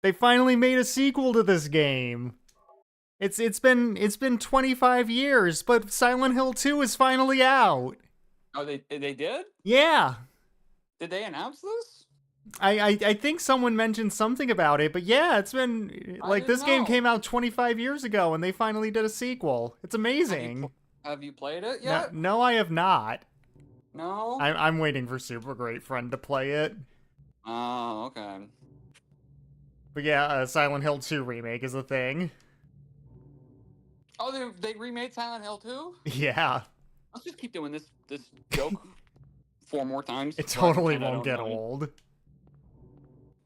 They finally made a sequel to this game. It's been 25 years, but Silent Hill 2 is finally out. Oh, they did? Yeah. Did they announce this? I think someone mentioned something about it, but yeah, it's been like this game came out 25 years ago and they finally did a sequel. It's amazing. Have you played it yet? No, I have not. No? I'm waiting for Super Great Friend to play it. Oh, okay. But yeah, Silent Hill 2 remake is a thing. Oh, they remade Silent Hill 2? Yeah. Let's just keep doing this joke 4 more times. It totally won't get old.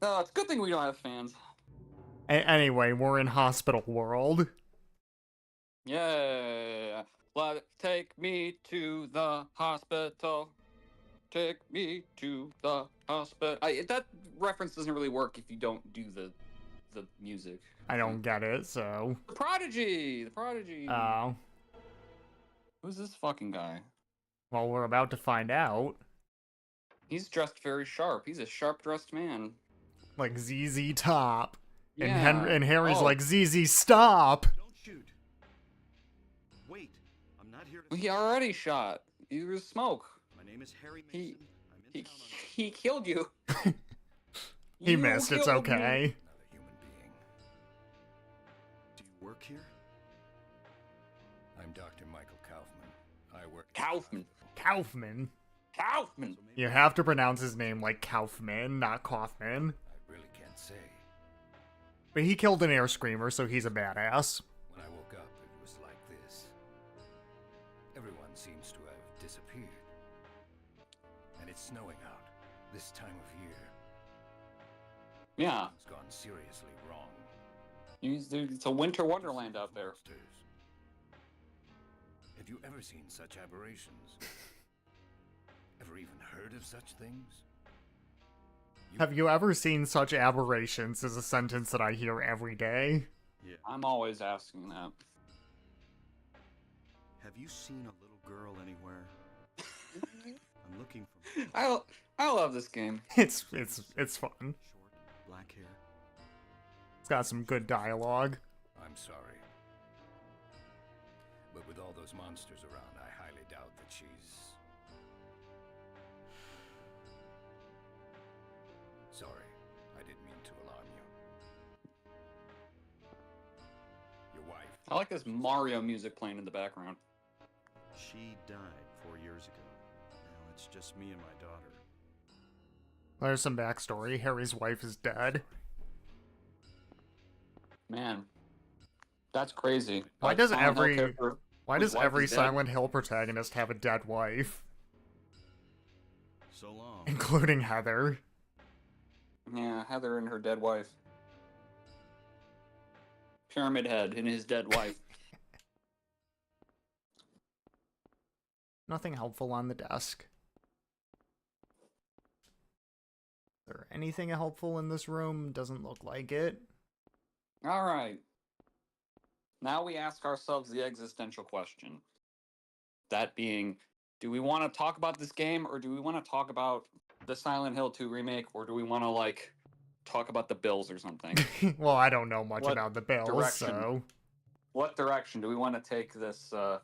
Oh, it's a good thing we don't have fans. Anyway, we're in hospital world. Yeah. Take me to the hospital. Take me to the hospital. That reference doesn't really work if you don't do the music. I don't get it, so. The Prodigy! The Prodigy! Oh. Who's this fucking guy? Well, we're about to find out. He's dressed very sharp. He's a sharp-dressed man. Like ZZ Top. Yeah. And Harry's like, ZZ Stop! Don't shoot. Wait, I'm not here to... He already shot. He was smoke. My name is Harry Mason. He killed you. He missed, it's okay. Another human being. Do you work here? I'm Dr. Michael Kaufman. I work... Kaufman. Kaufman? Kaufman! You have to pronounce his name like Kaufman, not Kaufman. I really can't say. But he killed an air screamer, so he's a badass. When I woke up, it was like this. Everyone seems to have disappeared. And it's snowing out this time of year. Yeah. It's gone seriously wrong. It's a winter wonderland out there. Have you ever seen such aberrations? Ever even heard of such things? Have you ever seen such aberrations is a sentence that I hear every day. Yeah. I'm always asking that. Have you seen a little girl anywhere? I'm looking for... I love this game. It's fun. Short, black hair. It's got some good dialogue. I'm sorry. But with all those monsters around, I highly doubt that she's... Sorry, I didn't mean to alarm you. Your wife... I like this Mario music playing in the background. She died 4 years ago. Now it's just me and my daughter. There's some backstory. Harry's wife is dead. Man. That's crazy. Why does every dead? Silent Hill protagonist have a dead wife? So long. Including Heather. Yeah, Heather and her dead wife. Pyramid Head and his dead wife. Nothing helpful on the desk. Is there anything helpful in this room? Doesn't look like it. Alright. Now we ask ourselves the existential question. That being, do we want to talk about this game, or do we want to talk about the Silent Hill 2 remake, or do we want to, like, talk about the Bills or something? Well, I don't know much about the Bills, so... What direction do we want to take this, the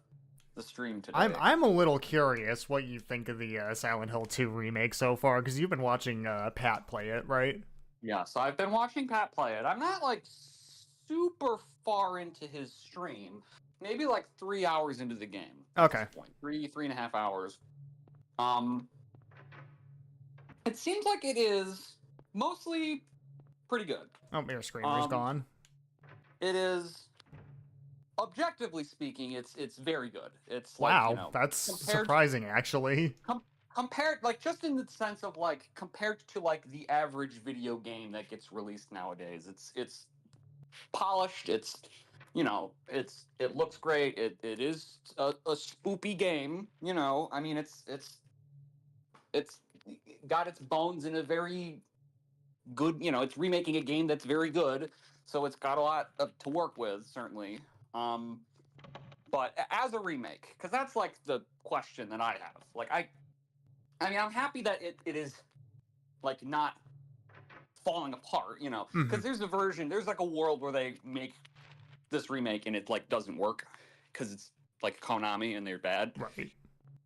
stream today? I'm a little curious what you think of the Silent Hill 2 remake so far, because you've been watching Pat play it, right? Yeah, so I've been watching Pat play it. I'm not, like, super far into his stream. Maybe, like, 3 hours into the game. Okay. At this point. 3.5 hours. It seems like it is mostly pretty good. Oh, your screamer's gone. It is... Objectively speaking, it's very good. It's like, wow, you know, that's surprising, actually. Compared, like, just in the sense of, like, compared to, like, the average video game that gets released nowadays, it's polished. It's, you know, it looks great. It is a spoopy game. You know, I mean, it's got its bones in a very good. You know, it's remaking a game that's very good, so it's got a lot to work with, certainly. But as a remake, because that's like the question that I have. Like, I mean, I'm happy that it is like not falling apart, you know, because Mhm. there's like a world where they make this remake and it like doesn't work because it's like Konami and they're bad, Right.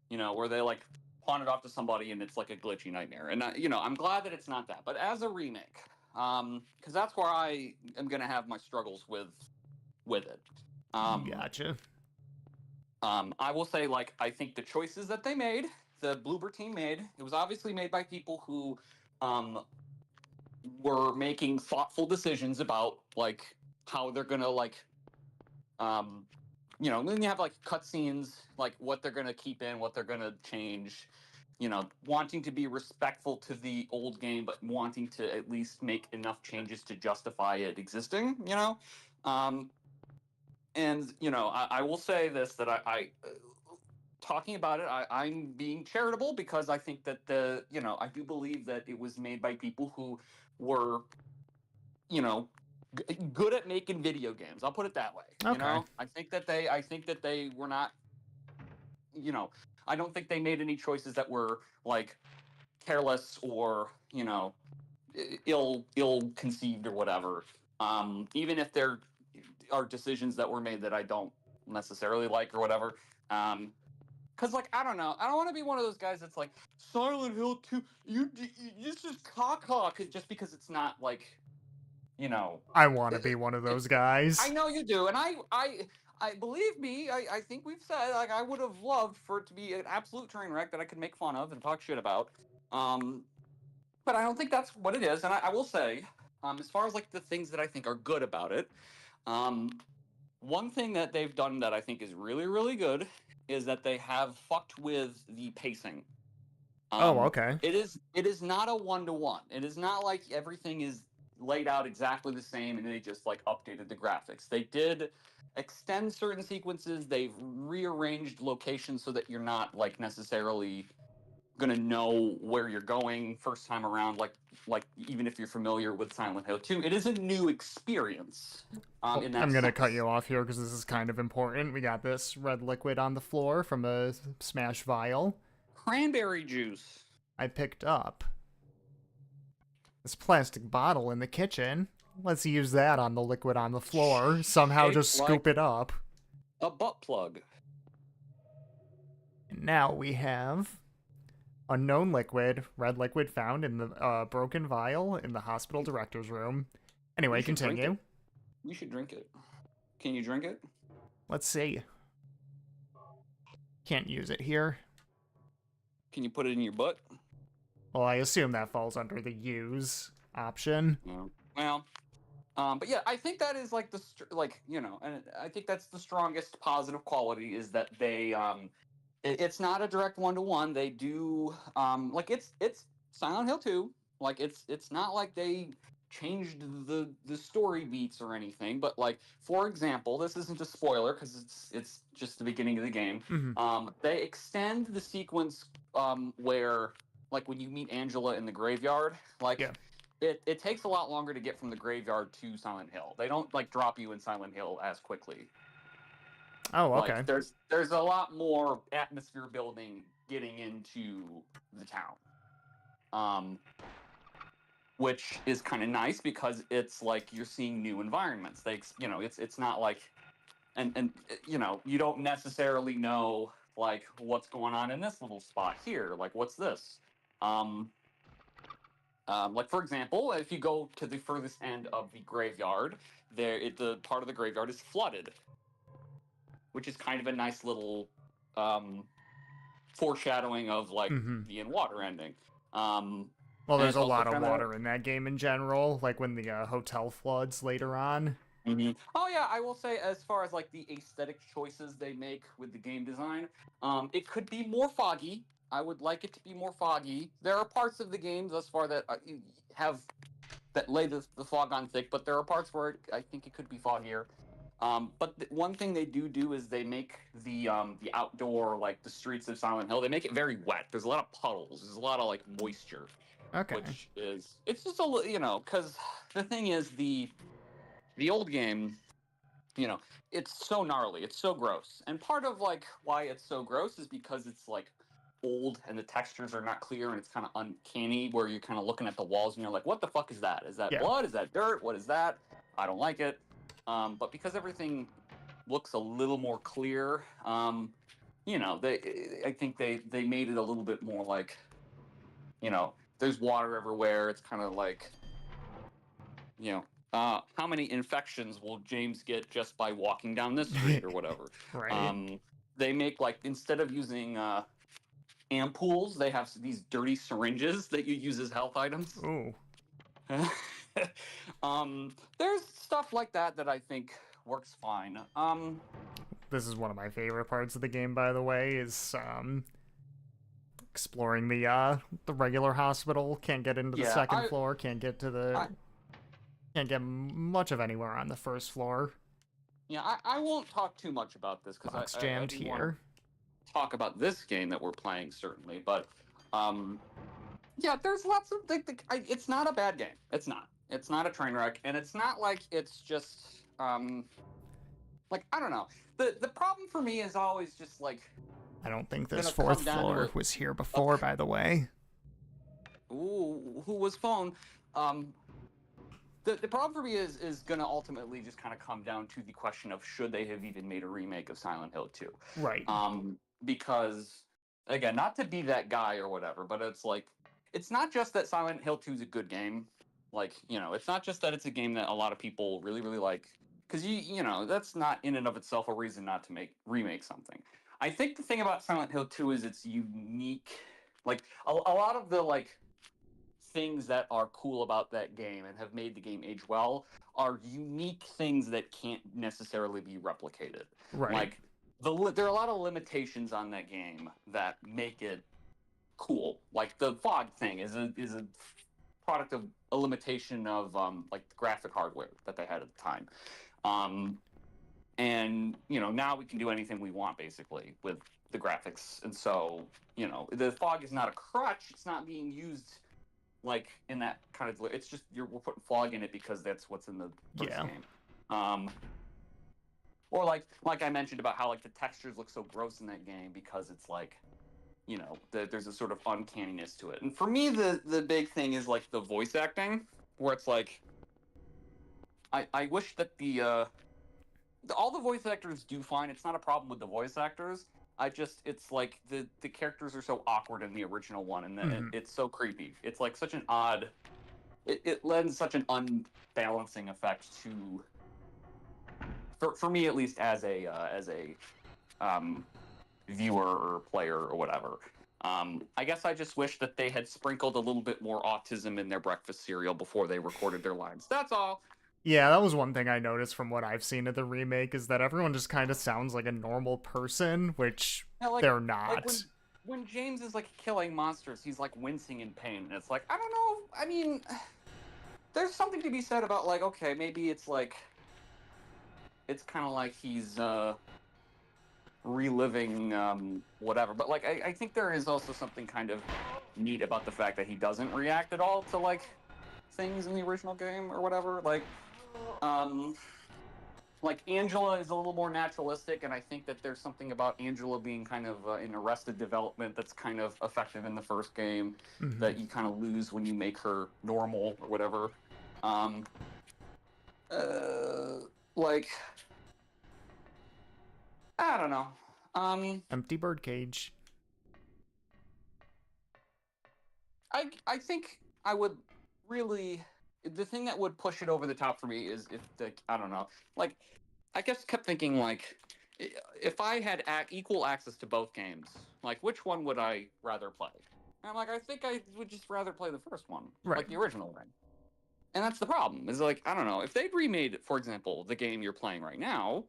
you know, where they like pawn it off to somebody and it's like a glitchy nightmare. And you know, I'm glad that it's not that. But as a remake, because that's where I am gonna have my struggles with it. Gotcha. I will say, like, I think the choices that they made, the Bloober team made, it was obviously made by people who were making thoughtful decisions about like how they're gonna like you know, and then you have like cutscenes, like what they're gonna keep in, what they're gonna change, you know, wanting to be respectful to the old game, but wanting to at least make enough changes to justify it existing, you know. Um, and you know, I will say this that I talking about it, I'm being charitable because I think that the you know I do believe that it was made by people who were you know good at making video games. I'll put it that way. You Okay. know, I think that they were not you know I don't think they made any choices that were like careless or you know ill conceived or whatever. Even if there are decisions that were made that I don't necessarily like or whatever. Cause like I don't know, I don't want to be one of those guys that's like Silent Hill 2. This is caca, just because it's not like you know. I want to It, be one of it, those I guys. know you do, and I believe me. I think we've said like I would have loved for it to be an absolute train wreck that I could make fun of and talk shit about. Um, but I don't think that's what it is. And I will say, as far as like the things that I think are good about it, um, one thing that they've done that I think is really, really good is that they have fucked with the pacing. Oh, okay. It is not a 1-to-1. It is not like everything is laid out exactly the same and they just like updated the graphics. They did extend certain sequences. They've rearranged locations so that you're not like necessarily gonna know where you're going first time around. Like even if you're familiar with Silent Hill 2, it is a new experience. Well, In that I'm gonna cut sense. you off here because this is kind of important. We got this red liquid on the floor from a smash vial Cranberry juice. I picked up. This plastic bottle in the kitchen. Let's use that on the liquid on the floor. Somehow Shaped just scoop like it up. a butt plug. And now we have unknown liquid, red liquid found in the broken vial in the hospital director's room. Anyway, You should drink it. continue. You should drink it. Can you drink it? Let's see. Can't use it here. Can you put it in your butt? Well, I assume that falls under the use option. No. Well, but yeah, I think that is like like you know, and I think that's the strongest positive quality is that they it's not a direct 1-to-1. They do like it's Silent Hill 2. Like it's not like they changed the story beats or anything, but like for example, this isn't a spoiler because it's just the beginning of the game. Mm-hmm. They extend the sequence where like when you meet Angela in the graveyard, like Yeah. it takes a lot longer to get from the graveyard to Silent Hill. They don't like drop you in Silent Hill as quickly. Oh, okay. Like there's a lot more atmosphere building getting into the town. Um which is kind of nice because it's like you're seeing new environments. They you know, it's not like and you know, you don't necessarily know like what's going on in this little spot here. Like what's this? Um like for example, if you go to the furthest end of the graveyard, the part of the graveyard is flooded, which is kind of a nice little um, foreshadowing of like Mm-hmm. the in water ending. Um, Well, and there's it's a also lot of kind of water in that game in general, like when the hotel floods later on. oh yeah, I will say as far as like the aesthetic choices they make with the game design, it could be more foggy. I would like it to be more foggy. There are parts of the game thus far that have that lay the fog on thick, but there are parts where I think it could be foggier. But one thing they do is they make the outdoor like the streets of Silent Hill. They make it very wet. There's a lot of puddles. There's a lot of like moisture, Okay. which is it's just a you know because the thing is the old game, you know, it's so gnarly. It's so gross, and part of like why it's so gross is because it's like old and the textures are not clear and it's kind of uncanny where you're kind of looking at the walls and you're like, what the fuck is that? Is that Yeah. blood? Is that dirt? What is that? I don't like it. But because everything looks a little more clear, you know, I think they made it a little bit more like, you know, there's water everywhere. It's kind of like, you know, how many infections will James get just by walking down this street or whatever? Right. They make, like, instead of using ampoules, they have these dirty syringes that you use as health items. Ooh. There's stuff like that that I think works fine. This is one of my favorite parts of the game, by the way, is exploring the regular hospital. Can't get into the second floor. Can't get to the. Can't get much of anywhere on the first floor. Yeah, I won't talk too much about this because Box jammed I do here. want to talk about this game that we're playing certainly, but yeah, there's lots of it's not a bad game. It's not. It's not a train wreck, and it's not like it's just like, I don't know. The problem for me is always just like, I don't think this gonna come fourth down to floor it. was here before, by the way. Ooh, who was phone? The problem for me is going to ultimately just kind of come down to the question of should they have even made a remake of Silent Hill 2? Right. Because, again, not to be that guy or whatever, but it's like, it's not just that Silent Hill 2 is a good game. Like, you know, it's not just that it's a game that a lot of people really, really like. Because, you know, that's not in and of itself a reason not to remake something. I think the thing about Silent Hill 2 is it's unique. Like, a lot of the, like, things that are cool about that game and have made the game age well are unique things that can't necessarily be replicated. Right. Like, there are a lot of limitations on that game that make it cool. Like, the fog thing is a product of a limitation of like the graphic hardware that they had at the time. And, you know, now we can do anything we want basically with the graphics. And so, you know, the fog is not a crutch. It's not being used like in that kind of, it's just we're putting fog in it because that's what's in the first game. Or like I mentioned about how like the textures look so gross in that game because it's like, you know, there's a sort of uncanniness to it. And for me, the big thing is like the voice acting, where it's like, I wish that all the voice actors do fine. It's not a problem with the voice actors. It's like the characters are so awkward in the original one, and it's so creepy. It's like such an odd. It lends such an unbalancing effect to. For me, at least, as a viewer or player or whatever. I guess I just wish that they had sprinkled a little bit more autism in their breakfast cereal before they recorded their lines. That's all. Yeah, that was one thing I noticed from what I've seen of the remake, is that everyone just kind of sounds like a normal person, which they're not. Like when James is like killing monsters, he's like wincing in pain, and it's like, I don't know. I mean, there's something to be said about like, okay, maybe it's like, it's kind of like he's reliving whatever, but like I think there is also something kind of neat about the fact that he doesn't react at all to like things in the original game or whatever. Like Angela is a little more naturalistic, and I think that there's something about Angela being kind of in arrested development that's kind of effective in the first game that you kind of lose when you make her normal or whatever. Like, I don't know. Empty birdcage. I think I would really, the thing that would push it over the top for me is if I don't know, like, I guess kept thinking like, if I had equal access to both games, like which one would I rather play? And I'm like, I think I would just rather play the first one, like the original one. And that's the problem. Is like, I don't know, if they'd remade, for example, the game you're playing right now,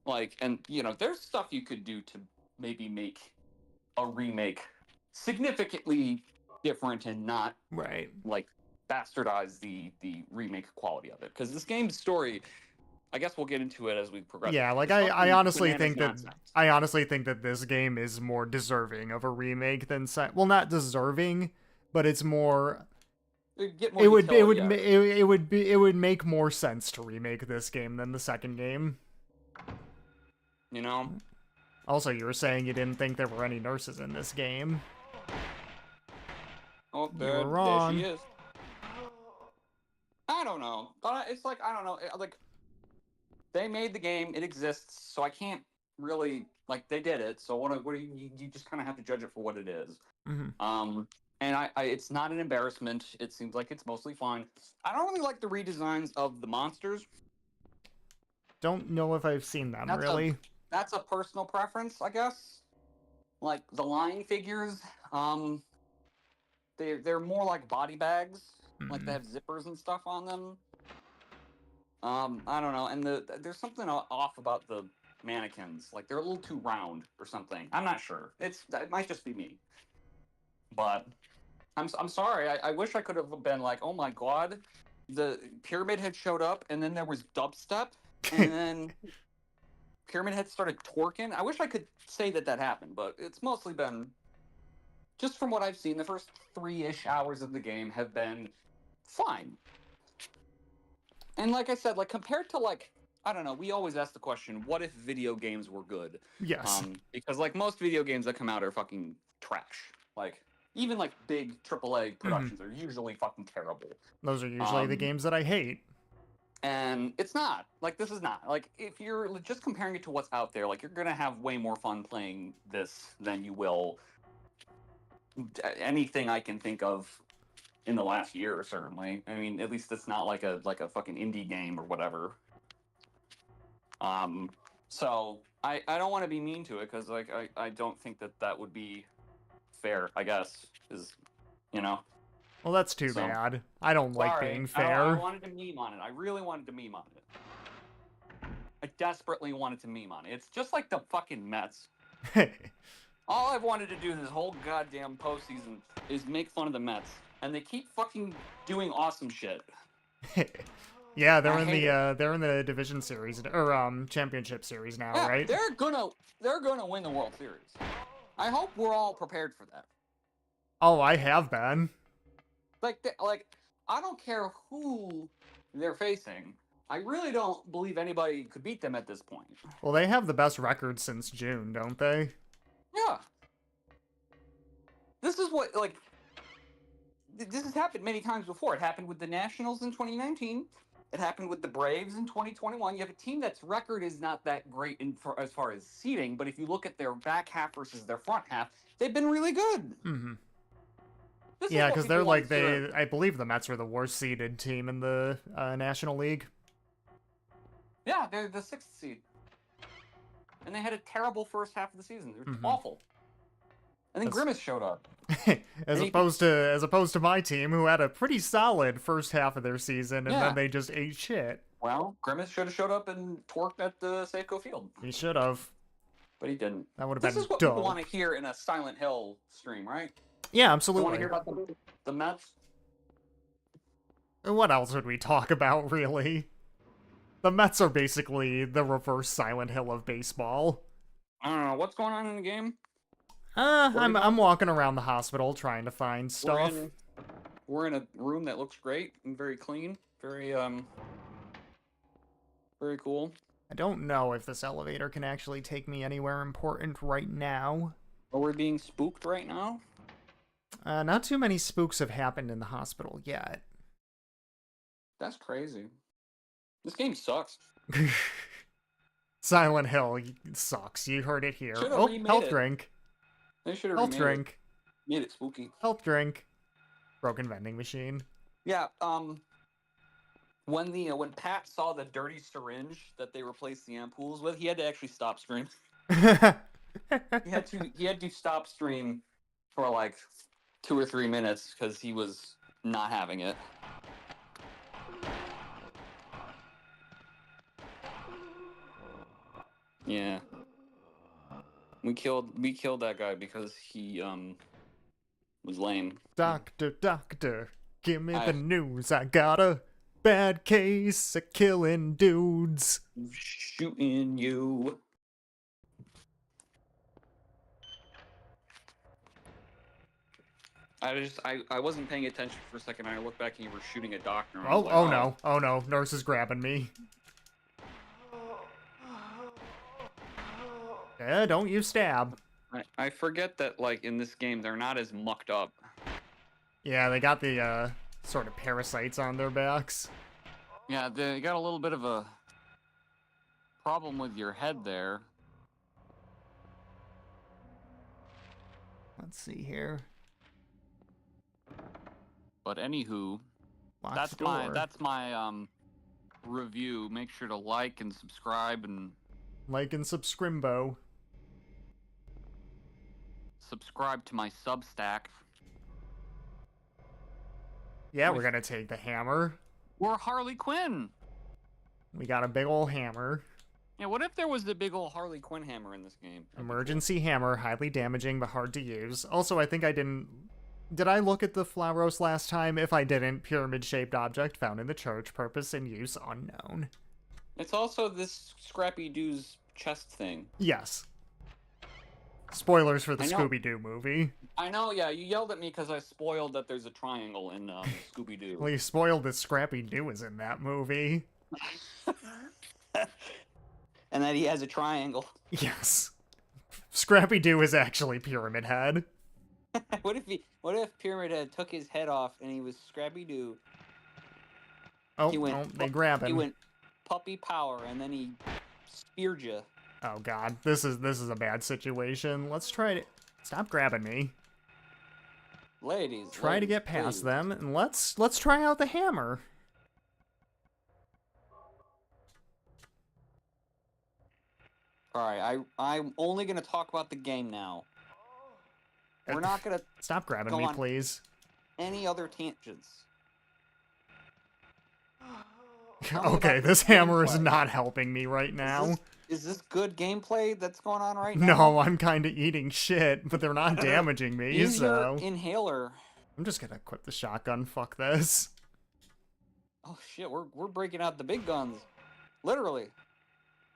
like, and you know, there's stuff you could do to maybe make a remake significantly different and not like bastardize the remake quality of it, because this game's story, I guess we'll get into it as we progress. Yeah, like I honestly think that this game is more deserving of a remake than well, not deserving, but it's more. It would make more sense to remake this game than the second game. You know, Also, you were saying you didn't think there were any nurses in this game. Oh, You were wrong. There she is. I don't know, but it's like, I don't know, like, they made the game, it exists, so I can't really, like, they did it, so what do you just kind of have to judge it for what it is. Mm-hmm. And I it's not an embarrassment. It seems like it's mostly fine. I don't really like the redesigns of the monsters. Don't know if I've seen them, really. That's a personal preference, I guess. Like, the lion figures, they're more like body bags. Mm-hmm. Like, they have zippers and stuff on them. I don't know, and there's something off about the mannequins. Like, they're a little too round or something. I'm not sure. It might just be me. But I'm sorry. I wish I could have been like, oh my god, the Pyramid Head showed up, and then there was dubstep, and then Pyramid Head started twerking. I wish I could say that happened, but it's mostly been, just from what I've seen, the first 3-ish hours of the game have been fine. And like I said, like, compared to, like, I don't know, we always ask the question, what if video games were good? Yes. Because, like, most video games that come out are fucking trash. Like, even, like, big AAA productions are usually fucking terrible. Those are usually the games that I hate. And it's not. Like, this is not. Like, if you're just comparing it to what's out there, like, you're gonna have way more fun playing this than you will anything I can think of in the last year, certainly. I mean, at least it's not like a fucking indie game or whatever. So, I don't want to be mean to it, because, like, I don't think that would be fair, I guess, is, you know. Well, that's too bad. I don't like being fair. I wanted to meme on it. I really wanted to meme on it. I desperately wanted to meme on it. It's just like the fucking Mets. All I've wanted to do this whole goddamn postseason is make fun of the Mets, and they keep fucking doing awesome shit. Yeah, they're in the division series or championship series now, yeah, right? They're gonna win the World Series. I hope we're all prepared for that. Oh, I have been. Like, I don't care who they're facing. I really don't believe anybody could beat them at this point. Well, they have the best record since June, don't they? Yeah. This is what, like, this has happened many times before. It happened with the Nationals in 2019. It happened with the Braves in 2021. You have a team that's record is not that great as far as seeding, but if you look at their back half versus their front half, they've been really good. Mm-hmm. Yeah, because they're like, I believe the Mets are the worst seeded team in the National League. Yeah, they're the 6th seed. And they had a terrible first half of the season. They were awful. And then Grimace showed up. as opposed to my team, who had a pretty solid first half of their season, and then they just ate shit. Well, Grimace should have showed up and twerked at the Safeco Field. He should have. But he didn't. That would have been This is what people want to hear in a Silent Hill stream, right? Yeah, absolutely. You want to hear about the Mets? What else would we talk about, really? The Mets are basically the reverse Silent Hill of baseball. I don't know. What's going on in the game? I'm walking around the hospital trying to find stuff. We're in a room that looks great and very clean. Very cool. I don't know if this elevator can actually take me anywhere important right now. Are we being spooked right now? Not too many spooks have happened in the hospital yet. That's crazy. This game sucks. Silent Hill sucks. You heard it here. Oh, health drink. They should have health drink. Made it spooky. Health drink. Broken vending machine. Yeah. When Pat saw the dirty syringe that they replaced the ampoules with, he had to actually stop stream. He had to stop stream for like 2 or 3 minutes because he was not having it. Yeah. We killed that guy because he was lame. Doctor, give me the news. I got a bad case of killing dudes. Shooting you. I wasn't paying attention for a second. I looked back and you were shooting a doctor. Oh no, nurse is grabbing me. Don't use stab. I forget that, like, in this game, they're not as mucked up. Yeah, they got the, sort of parasites on their backs. Yeah, they got a little bit of a problem with your head there. Let's see here. But anywho, Locked that's my review. Make sure to like and subscribe and subscribe. Subscribe to my Substack. Yeah, we're gonna take the hammer. Or Harley Quinn. We got a big ol' hammer. Yeah, what if there was the big old Harley Quinn hammer in this game? Emergency hammer, highly damaging but hard to use. Also, I think I didn't... Did I look at the Flauros last time? If I didn't, pyramid-shaped object found in the church, purpose and use unknown. It's also this Scrappy-Doo's chest thing. Yes. Spoilers for the Scooby-Doo movie. I know, yeah, you yelled at me because I spoiled that there's a triangle in Scooby-Doo. Well, you spoiled that Scrappy-Doo is in that movie. And that he has a triangle. Yes. Scrappy-Doo is actually Pyramid Head. What if Pyramid Head took his head off and he was Scrappy-Doo? Oh, they grab him. He went puppy power and then he speared you. Oh god, this is a bad situation. Let's try to... Stop grabbing me. Ladies, try to get past them, and let's try out the hammer. Alright, I'm only gonna talk about the game now. We're not gonna... Stop grabbing me, please. Any other tangents. Okay, this hammer is not helping me right now. Is this good gameplay that's going on right now? No, I'm kind of eating shit, but they're not damaging me, Use so... your inhaler. I'm just gonna equip the shotgun, fuck this. Oh shit, we're breaking out the big guns. Literally.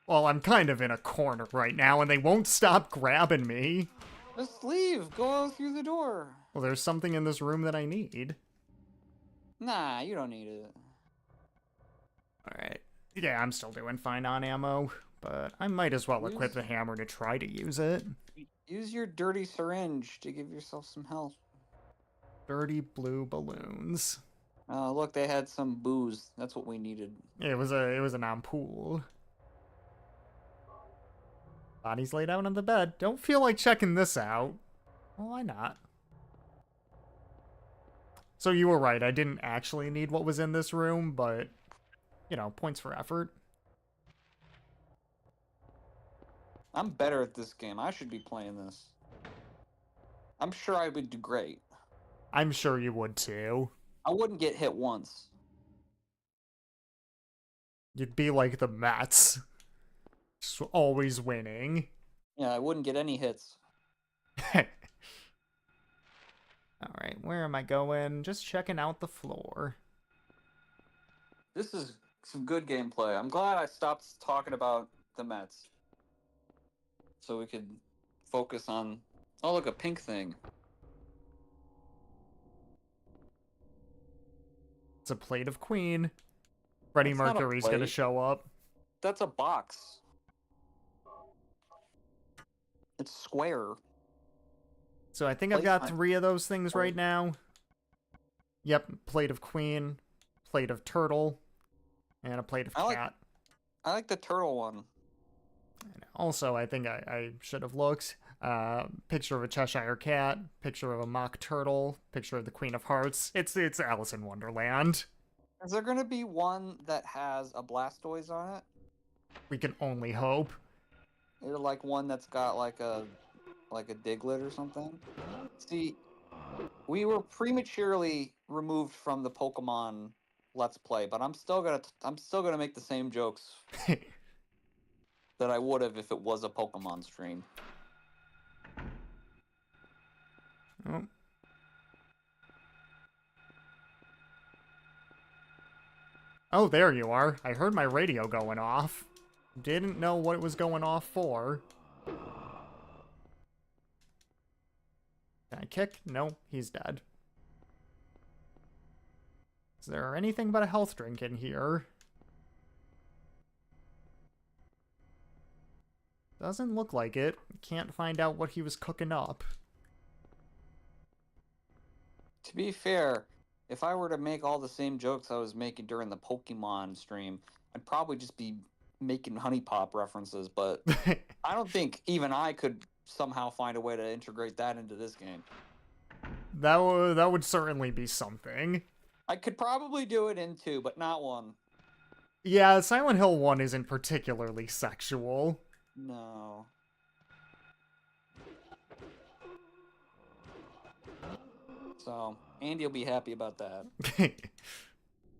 Well, I'm kind of in a corner right now, and they won't stop grabbing me. Just leave. Go through the door. Well, there's something in this room that I need. Nah, you don't need it. Alright. Yeah, I'm still doing fine on ammo, but I might as well equip the hammer to try to use it. Use your dirty syringe to give yourself some health. Dirty blue balloons. Oh, look, they had some booze. That's what we needed. It was an ampoule. Body's laid out on the bed. Don't feel like checking this out. Well, why not? So you were right. I didn't actually need what was in this room, but, you know, points for effort. I'm better at this game. I should be playing this. I'm sure I would do great. I'm sure you would too. I wouldn't get hit once. You'd be like the Mets. Just always winning. Yeah, I wouldn't get any hits. Alright, where am I going? Just checking out the floor. This is some good gameplay. I'm glad I stopped talking about the Mets. So we could focus on... Oh, look, a pink thing. It's a plate of Queen. Freddie Mercury's gonna show up. That's a box. It's square. So I think I've got 3 of those things right now. Yep, plate of Queen, plate of turtle, and a plate of cat. I like the turtle one. And also, I think I should have looked. Picture of a Cheshire cat, picture of a mock turtle, picture of the Queen of Hearts. It's Alice in Wonderland. Is there gonna be one that has a Blastoise on it? We can only hope. Or like one that's got like a Diglett or something? See, we were prematurely removed from the Pokemon Let's Play, but I'm still gonna make the same jokes that I would have if it was a Pokemon stream. Oh. Oh, there you are. I heard my radio going off. Didn't know what it was going off for. Can I kick? No, he's dead. Is there anything but a health drink in here? Doesn't look like it. Can't find out what he was cooking up. To be fair, if I were to make all the same jokes I was making during the Pokemon stream, I'd probably just be making Honey Pop references, but I don't think even I could somehow find a way to integrate that into this game. That would certainly be something. I could probably do it in 2, but not 1. Yeah, Silent Hill 1 isn't particularly sexual. No. So, Andy will be happy about that.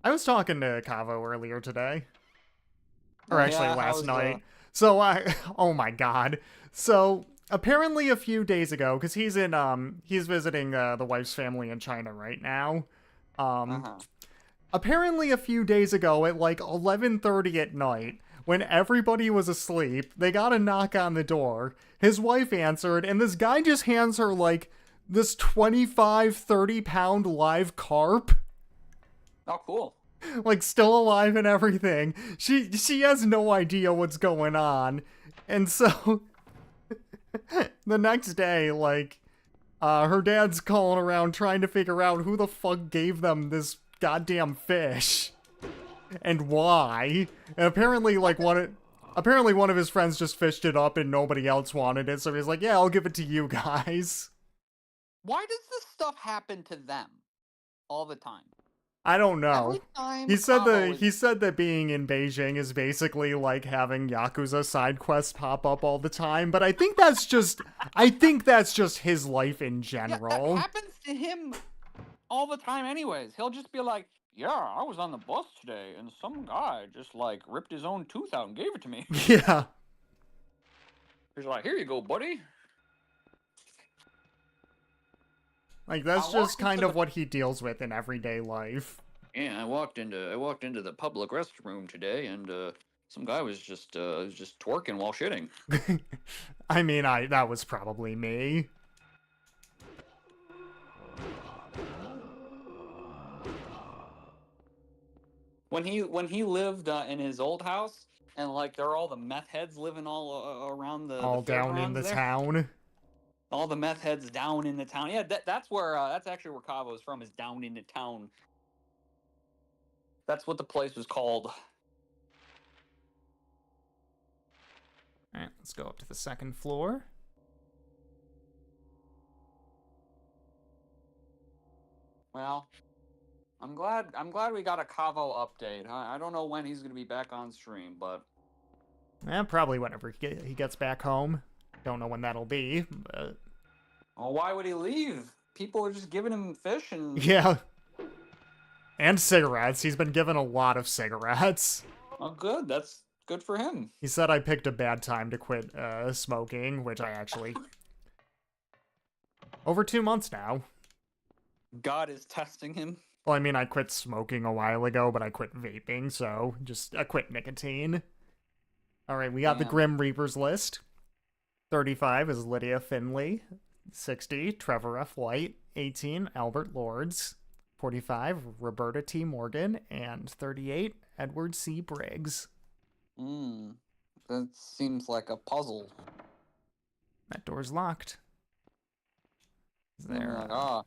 I was talking to Kavo earlier today. Or actually last night. So oh my god. So apparently a few days ago, because he's visiting the wife's family in China right now. Apparently a few days ago at like 11:30 at night, when everybody was asleep, they got a knock on the door. His wife answered, and this guy just hands her like this 25-30 pound live carp. Oh, cool. Like, still alive and everything. She has no idea what's going on. And so, the next day, like, her dad's calling around trying to figure out who the fuck gave them this goddamn fish. And why. And apparently, like, one of his friends just fished it up and nobody else wanted it, so he's like, yeah, I'll give it to you guys. Why does this stuff happen to them all the time? I don't know. Every time He said that being in Beijing is basically like having Yakuza side quests pop up all the time, but I think that's just his life in general. Yeah, that happens to him all the time anyways. He'll just be like, yeah, I was on the bus today and some guy just like ripped his own tooth out and gave it to me. Yeah. He's like, here you go, buddy. Like, that's just kind of what he deals with in everyday life. Yeah, I walked into the public restroom today, and some guy was just twerking while shitting. I mean, that was probably me. When he lived in his old house, and like there are all the meth heads living all around the down in the town. All the meth heads down in the town. Yeah, that's actually where Cavo's from, is down in the town. That's what the place was called. Alright, let's go up to the second floor. Well, I'm glad we got a Cavo update. I don't know when he's gonna be back on stream, but Probably whenever he gets back home. Don't know when that'll be, but... Well, why would he leave? People are just giving him fish and... Yeah. And cigarettes. He's been given a lot of cigarettes. Oh, good. That's good for him. He said I picked a bad time to quit smoking, which I actually... Over 2 months now. God is testing him. Well, I mean, I quit smoking a while ago, but I quit vaping, so I quit nicotine. Alright, we got the Grim Reapers list. 35 is Lydia Finley. 60, Trevor F. White. 18, Albert Lords. 45, Roberta T. Morgan. And 38, Edward C. Briggs. That seems like a puzzle. That door's locked. There. Like,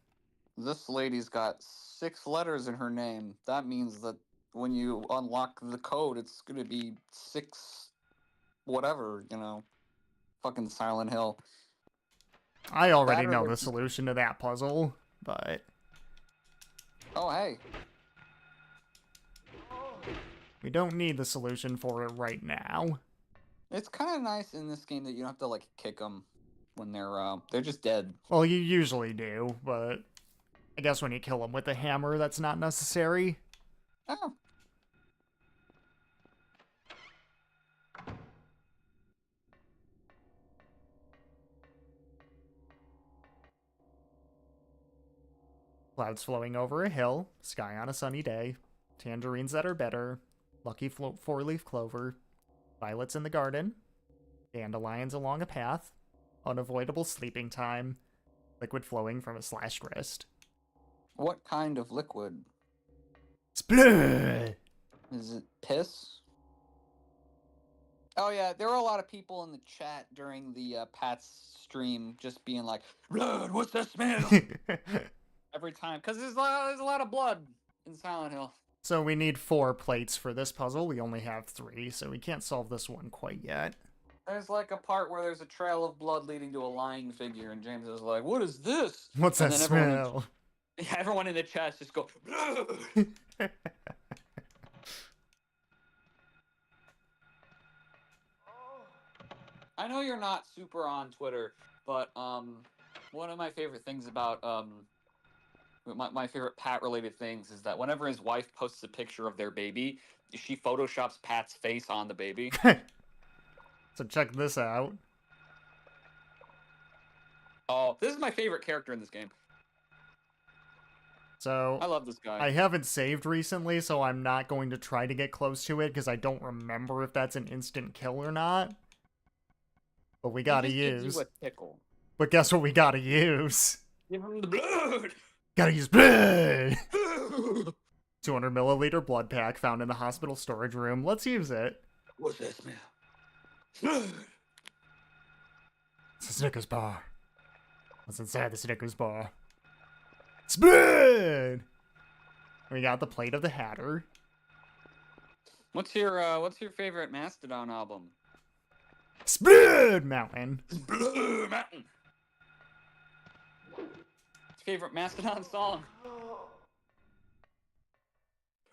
this lady's got 6 letters in her name. That means that when you unlock the code, it's gonna be 6... whatever, you know. Fucking Silent Hill. I already know the solution to that puzzle, but... Oh, hey. We don't need the solution for it right now. It's kind of nice in this game that you don't have to, like, kick them when they're just dead. Well, you usually do, but I guess when you kill them with a hammer, that's not necessary. Oh. Clouds flowing over a hill, sky on a sunny day, tangerines that are better, lucky four-leaf clover, violets in the garden, dandelions along a path, unavoidable sleeping time, liquid flowing from a slashed wrist. What kind of liquid? Splurr! Is it piss? Oh yeah, there were a lot of people in the chat during the Pat's stream just being like, "Blood, what's that smell?" Every time, because there's a lot of blood in Silent Hill. So we need 4 plates for this puzzle. We only have 3, so we can't solve this one quite yet. There's like a part where there's a trail of blood leading to a lying figure, and James is like, "What is this?" What's and that then smell? Everyone in the chat just go, "Blood." I know you're not super on Twitter, but one of my favorite things about my favorite Pat-related things is that whenever his wife posts a picture of their baby, she photoshops Pat's face on the baby. So check this out. Oh, this is my favorite character in this game. So I love this guy. I haven't saved recently, so I'm not going to try to get close to it because I don't remember if that's an instant kill or not. But we gotta use. Gives you a tickle. But guess what we gotta use? Give him the blood. Gotta use blood. 200 milliliter blood pack found in the hospital storage room. Let's use it. What's that smell? Blood. It's a Snickers bar. What's inside the Snickers bar? It's blood. We got the plate of the Hatter. What's your favorite Mastodon album? Blood Mountain. Blood Mountain. Favorite Mastodon song?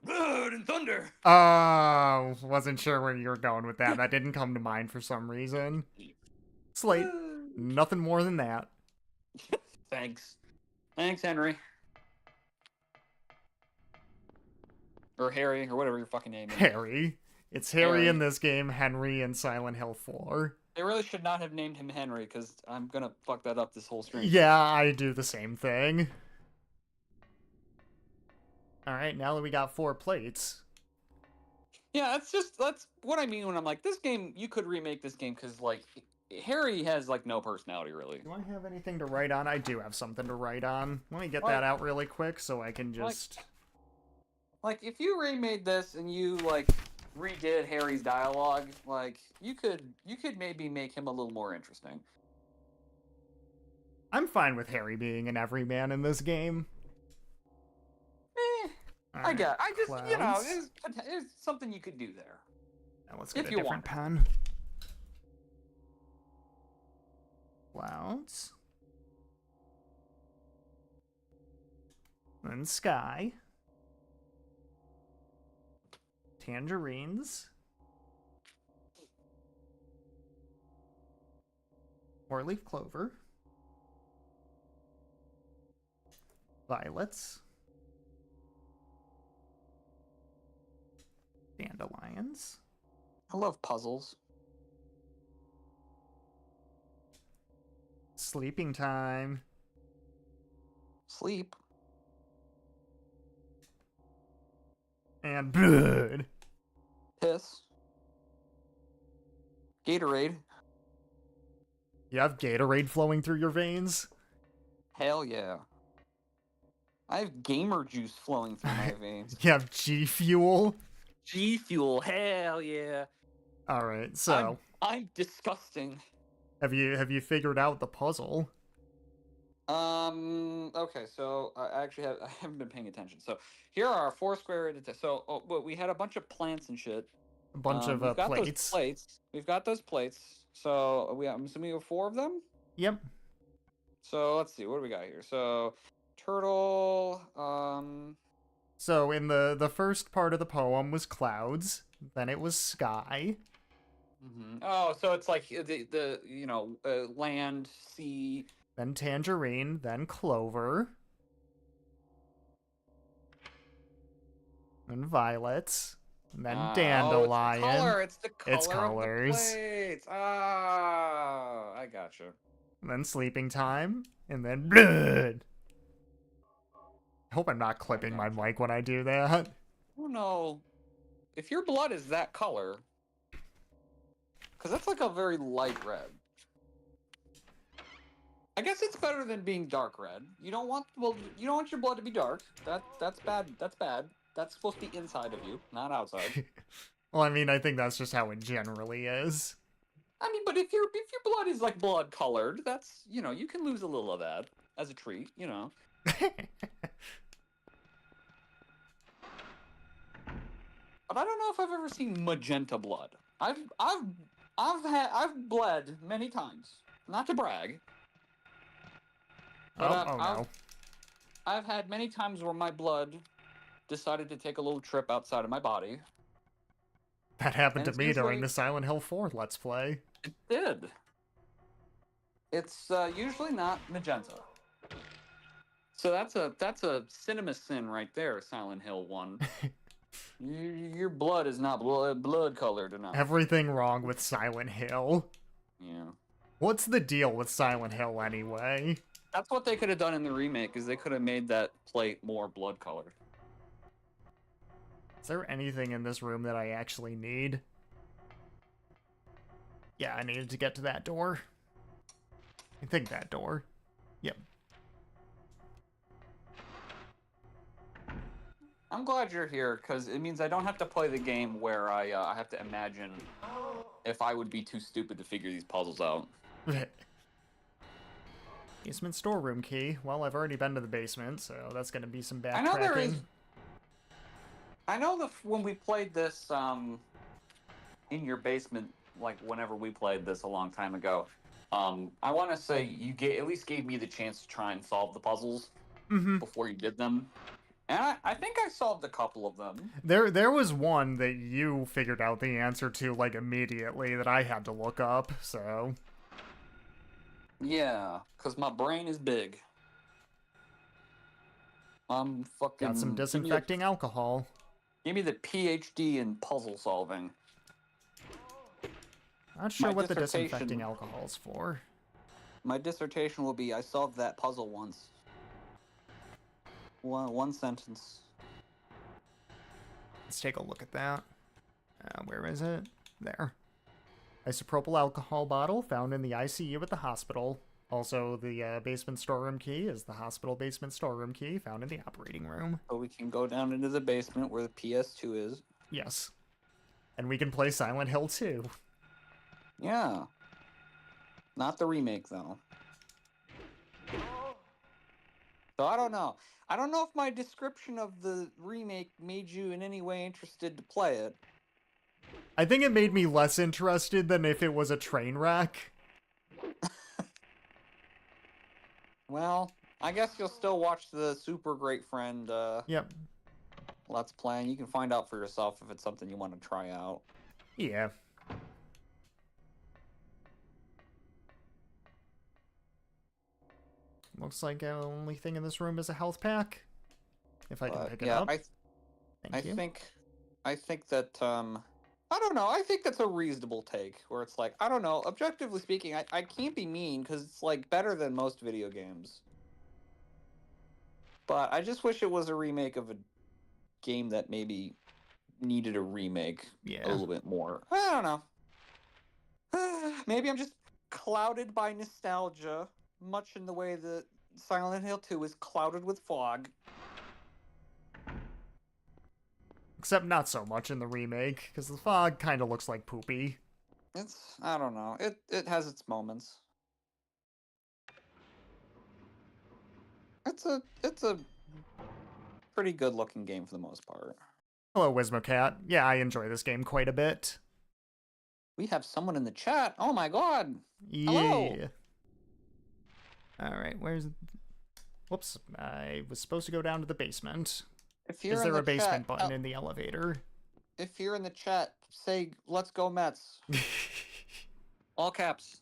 Blood and Thunder. Wasn't sure where you were going with that. That didn't come to mind for some reason. Slate. Nothing more than that. Thanks. Thanks, Henry. Or Harry, or whatever your fucking name is. Harry. It's Harry in this game, Henry in Silent Hill 4. They really should not have named him Henry, because I'm gonna fuck that up this whole stream. Yeah, I do the same thing. Alright, now that we got 4 plates. Yeah, that's what I mean when I'm like, this game, you could remake this game, because, like, Harry has, like, no personality, really. Do I have anything to write on? I do have something to write on. Let me get that out really quick so I can just... Like, if you remade this and you, like, redid Harry's dialogue, like, you could maybe make him a little more interesting. I'm fine with Harry being an everyman in this game. I just, you know, there's something you could do there. Now let's get a different pen. Clouds. Then sky. Tangerines. 4-leaf clover. Violets. Dandelions. I love puzzles. Sleeping time. Sleep. And blood. Piss. Gatorade. You have Gatorade flowing through your veins? Hell yeah. I have gamer juice flowing through my veins. You have G Fuel? G Fuel, hell yeah. Alright, so... I'm disgusting. Have you figured out the puzzle? Okay, so I haven't been paying attention. So here are our 4 square. So we had a bunch of plants and shit. A bunch of plates. We've got those plates. So I'm assuming we have 4 of them? Yep. So let's see, what do we got here? So turtle, So in the first part of the poem was clouds, then it was sky. Mm-hmm. Oh, so it's like the you know, land, sea. Then tangerine, then clover. Then violets. And then dandelion. It's the color. It's colors. Of the plates. Ah, I gotcha. And then sleeping time. And then blood. I hope I'm not clipping my mic when I do that. Oh no. If your blood is that color, because that's like a very light red. I guess it's better than being dark red. You don't want your blood to be dark. That's bad. That's bad. That's supposed to be inside of you, not outside. Well, I mean, I think that's just how it generally is. I mean, but if your blood is like blood colored, that's, you know, you can lose a little of that as a treat, you know. But I don't know if I've ever seen magenta blood. I've bled many times. Not to brag. But no. I've had many times where my blood decided to take a little trip outside of my body. That happened to me during the Silent Hill 4 Let's Play. It did. It's usually not magenta. So that's a cinema sin right there, Silent Hill 1. Your blood is not blood colored enough. Everything wrong with Silent Hill. Yeah. What's the deal with Silent Hill anyway? That's what they could have done in the remake, is they could have made that plate more blood colored. Is there anything in this room that I actually need? Yeah, I needed to get to that door. I think that door. Yep. I'm glad you're here, because it means I don't have to play the game where I have to imagine if I would be too stupid to figure these puzzles out. Basement storeroom key. Well, I've already been to the basement, so that's going to be some backtracking. I know there is. I know when we played this in your basement, like whenever we played this a long time ago, I want to say you at least gave me the chance to try and solve the puzzles before you did them. And I think I solved a couple of them. There was one that you figured out the answer to, like, immediately that I had to look up, so... Yeah, because my brain is big. I'm fucking... Got some disinfecting alcohol. Give me the PhD in puzzle solving. Not sure what the disinfecting alcohol's for. My dissertation will be, I solved that puzzle once. One sentence. Let's take a look at that. Where is it? There. Isopropyl alcohol bottle found in the ICU at the hospital. Also, the basement storeroom key is the hospital basement storeroom key found in the operating room. So we can go down into the basement where the PS2 is. Yes. And we can play Silent Hill 2. Yeah. Not the remake, though. So I don't know. I don't know if my description of the remake made you in any way interested to play it. I think it made me less interested than if it was a train wreck. Well, I guess you'll still watch the Super Great Friend Yep. Let's Play, and you can find out for yourself if it's something you want to try out. Yeah. Looks like the only thing in this room is a health pack. If I can pick it up. I think that, I don't know, I think that's a reasonable take, where it's like, I don't know, objectively speaking, I can't be mean, because it's, like, better than most video games. But I just wish it was a remake of a game that maybe needed a remake a little bit more. I don't know. Maybe I'm just clouded by nostalgia, much in the way that Silent Hill 2 is clouded with fog. Except not so much in the remake, because the fog kind of looks like poopy. I don't know. It has its moments. It's a pretty good looking game for the most part. Hello, Wismocat. Yeah, I enjoy this game quite a bit. We have someone in the chat. Oh my god. Yeah. Hello. Alright, where's... Whoops, I was supposed to go down to the basement. Is there a basement button in the elevator? If you're in the chat, say, let's go Mets. All caps.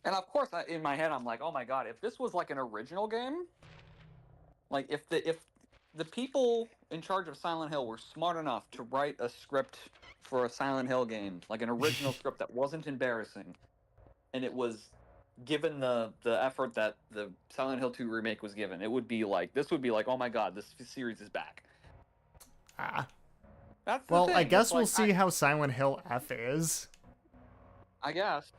And of course, in my head, I'm like, oh my god, if this was like an original game, like if the people in charge of Silent Hill were smart enough to write a script for a Silent Hill game, like an original script that wasn't embarrassing, and it was given the effort that the Silent Hill 2 remake was given, it would be like, this would be like, oh my god, this series is back. Ah. That's the well, thing. I guess we'll see how Silent Hill F is. I guess.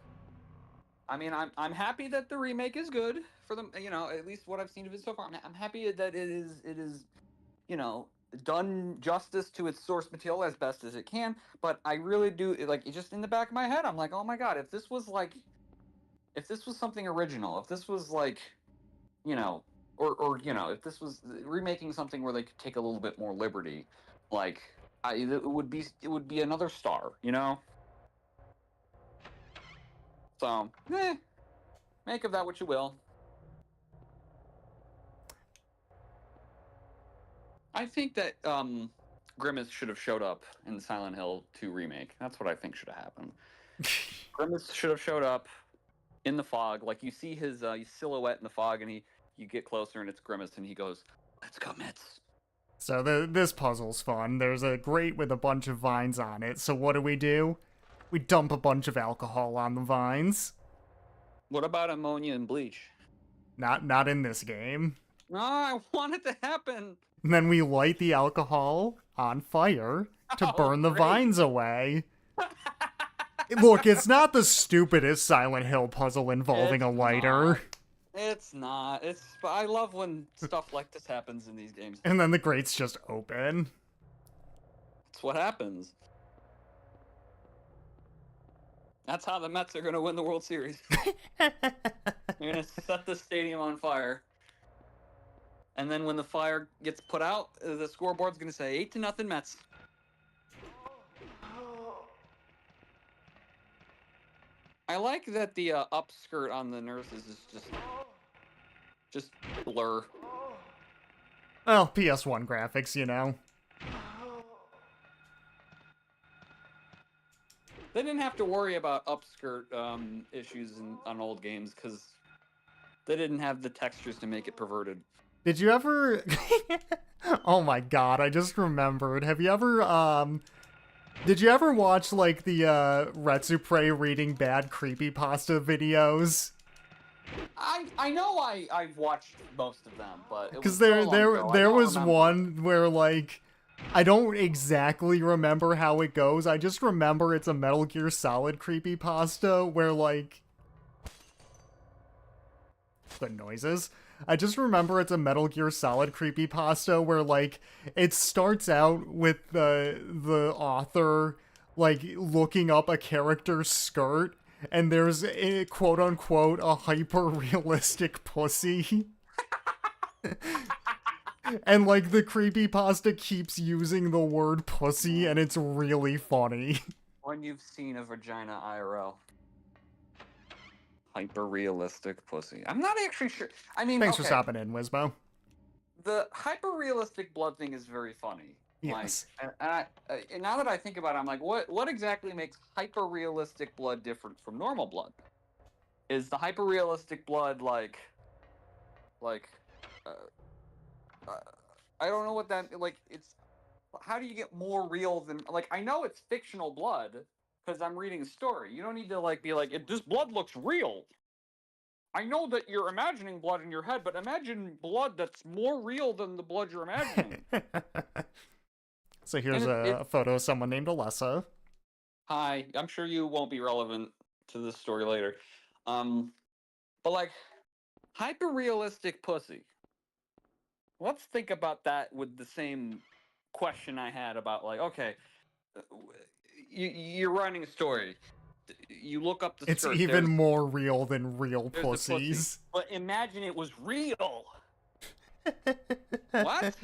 I mean, I'm happy that the remake is good for them. You know, at least what I've seen of it so far. I'm happy that it is, you know, done justice to its source material as best as it can. But I really do like, just in the back of my head, I'm like, oh my god, if this was something original, if this was like, you know, or you know, if this was remaking something where they could take a little bit more liberty, like, it would be another star, you know. So, make of that what you will. I think that Grimace should have showed up in the Silent Hill 2 remake. That's what I think should have happened. Grimace should have showed up in the fog, like you see his silhouette in the fog, and you get closer and it's Grimace, and he goes, "Let's go, Mitz." So this puzzle's fun. There's a grate with a bunch of vines on it. So what do? We dump a bunch of alcohol on the vines. What about ammonia and bleach? Not in this game. No, I want it to happen. And then we light the alcohol on fire to burn the vines away. Look, it's not the stupidest Silent Hill puzzle involving a lighter. It's not. I love when stuff like this happens in these games. And then the grates just open. That's what happens. That's how the Mets are going to win the World Series. They're going to set the stadium on fire. And then when the fire gets put out, the scoreboard's going to say 8-0 Mets. I like that the upskirt on the nurses is just blur. Well, PS1 graphics, you know. They didn't have to worry about upskirt issues on old games because they didn't have the textures to make it perverted. Did you ever... Oh my god, I just remembered. Have you ever, Did you ever watch, like, the, Retsupre reading bad creepypasta videos? I know I've watched most of them, but... Because there was one where, like... I don't exactly remember how it goes. I just remember it's a Metal Gear Solid creepypasta where, like... The noises. I just remember it's a Metal Gear Solid creepypasta where, like, it starts out with the author, like, looking up a character's skirt, and there's a quote-unquote a hyper-realistic pussy. And, like, the creepypasta keeps using the word pussy, and it's really funny. When you've seen a vagina IRL. Hyper-realistic pussy. I'm not actually sure. I mean, Thanks for stopping in, Wismo. The hyper-realistic blood thing is very funny. Yes. Like, and now that I think about it, I'm like, what exactly makes hyper-realistic blood different from normal blood? Is the hyper-realistic blood like I don't know what that, like, it's, how do you get more real than, like, I know it's fictional blood, because I'm reading a story. You don't need to, like, be like, this blood looks real. I know that you're imagining blood in your head, but imagine blood that's more real than the blood you're imagining. So here's a photo of someone named Alessa. Hi, I'm sure you won't be relevant to this story later. But, like, hyper-realistic pussy. Let's think about that with the same question I had about, like, okay, you're writing a story. You look up the It's skirt, even more real than real pussies. But imagine it was real. What?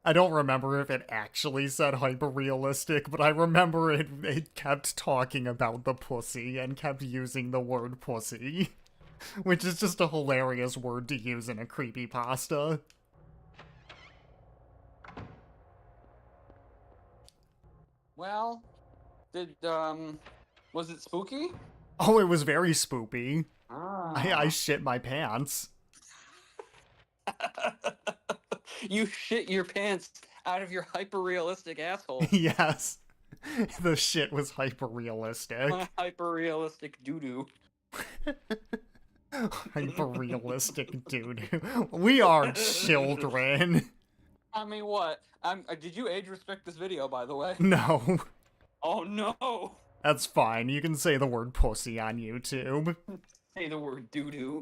I don't remember if it actually said hyper-realistic, but I remember it kept talking about the pussy and kept using the word pussy. Which is just a hilarious word to use in a creepypasta. Well, was it spooky? Oh, it was very spoopy. Ah. I shit my pants. You shit your pants out of your hyper-realistic asshole. Yes. The shit was hyper-realistic. My hyper-realistic doo-doo. Hyper-realistic doo-doo. We are children. I mean, what? Did you age respect this video, by the way? No. Oh, no. That's fine. You can say the word pussy on YouTube. Say the word doo-doo.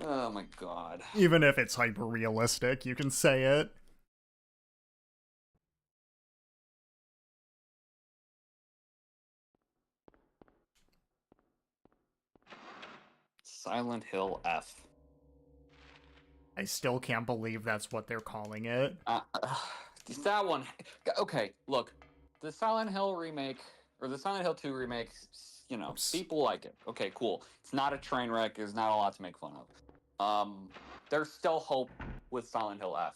Oh my god. Even if it's hyper-realistic, you can say it. Silent Hill F. I still can't believe that's what they're calling it. That one. Okay, look. The Silent Hill remake, or the Silent Hill 2 remake, you know, people like it. Okay, cool. It's not a train wreck. There's not a lot to make fun of. There's still hope with Silent Hill F.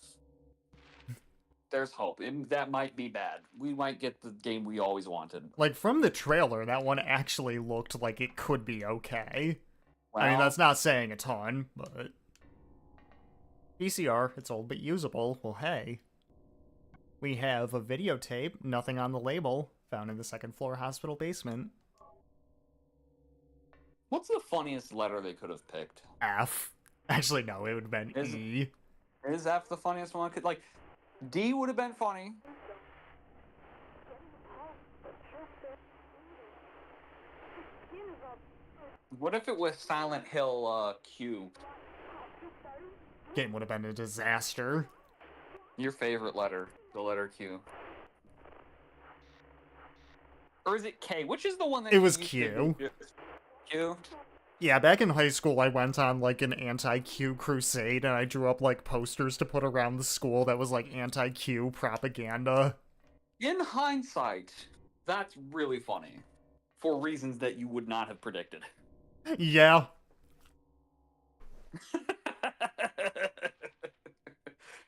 There's hope. That might be bad. We might get the game we always wanted. Like, from the trailer, that one actually looked like it could be okay. Well, I mean, that's not saying a ton, but... VCR, it's old but usable. Well, hey. We have a videotape, nothing on the label, found in the second floor hospital basement. What's the funniest letter they could have picked? F. Actually, no, it would have been E. Is F the funniest one? Like, D would have been funny. What if it was Silent Hill Q? Game would have been a disaster. Your favorite letter, the letter Q. Or is it K? Which is the one that it was Q. Q? Yeah, back in high school, I went on, like, an anti-Q crusade, and I drew up, like, posters to put around the school that was, like, anti-Q propaganda. In hindsight, that's really funny. For reasons that you would not have predicted. Yeah.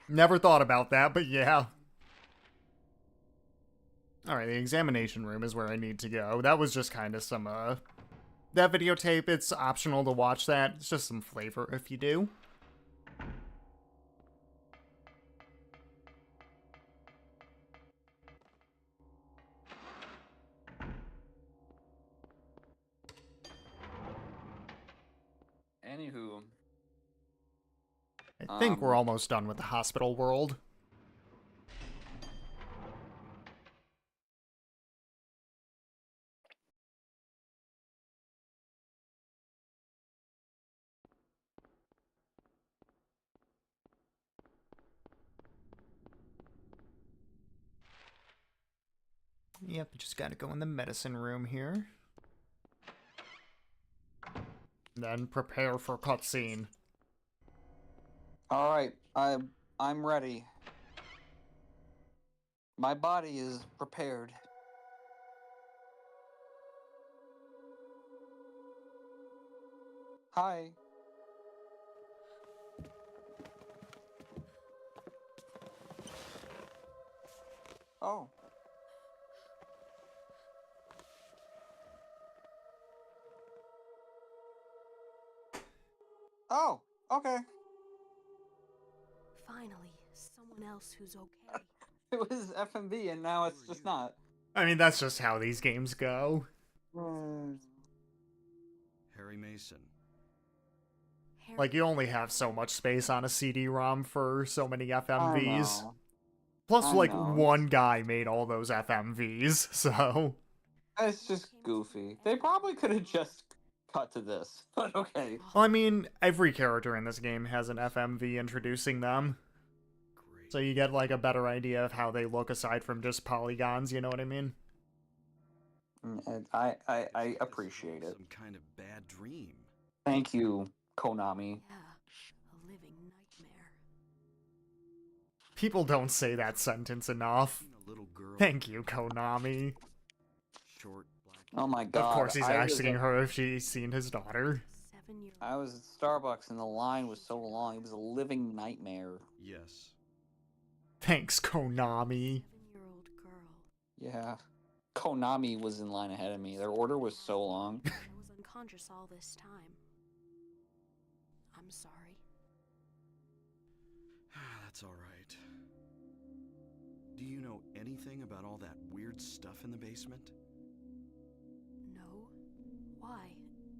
Never thought about that, but yeah. Alright, the examination room is where I need to go. That was just kind of some, that videotape, it's optional to watch that. It's just some flavor if you do. Anywho. I think we're almost done with the hospital world. Yep, just gotta go in the medicine room here. Then prepare for cutscene. Alright, I'm ready. My body is prepared. Hi. Oh. Oh, okay. Finally, someone else who's okay. It was FMV and now it's just not. I mean, that's just how these games go. Harry Mason. Like, you only have so much space on a CD-ROM for so many FMVs. Plus, like, one guy made all those FMVs, so... It's just goofy. They probably could have just cut to this, but okay. Well, I mean, every character in this game has an FMV introducing them. Great. So you get, like, a better idea of how they look aside from just polygons, you know what I mean? I appreciate it. Some kind of bad dream. Thank you, Konami. Yeah, a living nightmare. People don't say that sentence enough. Seen a little girl. Thank you, Konami. Short, black. Oh my god. Of course he's asking her if she's seen his daughter. 7-year-old. I was at Starbucks and the line was so long. It was a living nightmare. Yes. Thanks, Konami. 7-year-old girl. Yeah. Konami was in line ahead of me. Their order was so long. I was unconscious all this time. I'm sorry. That's all right. Do you know anything about all that weird stuff in the basement? No. Why?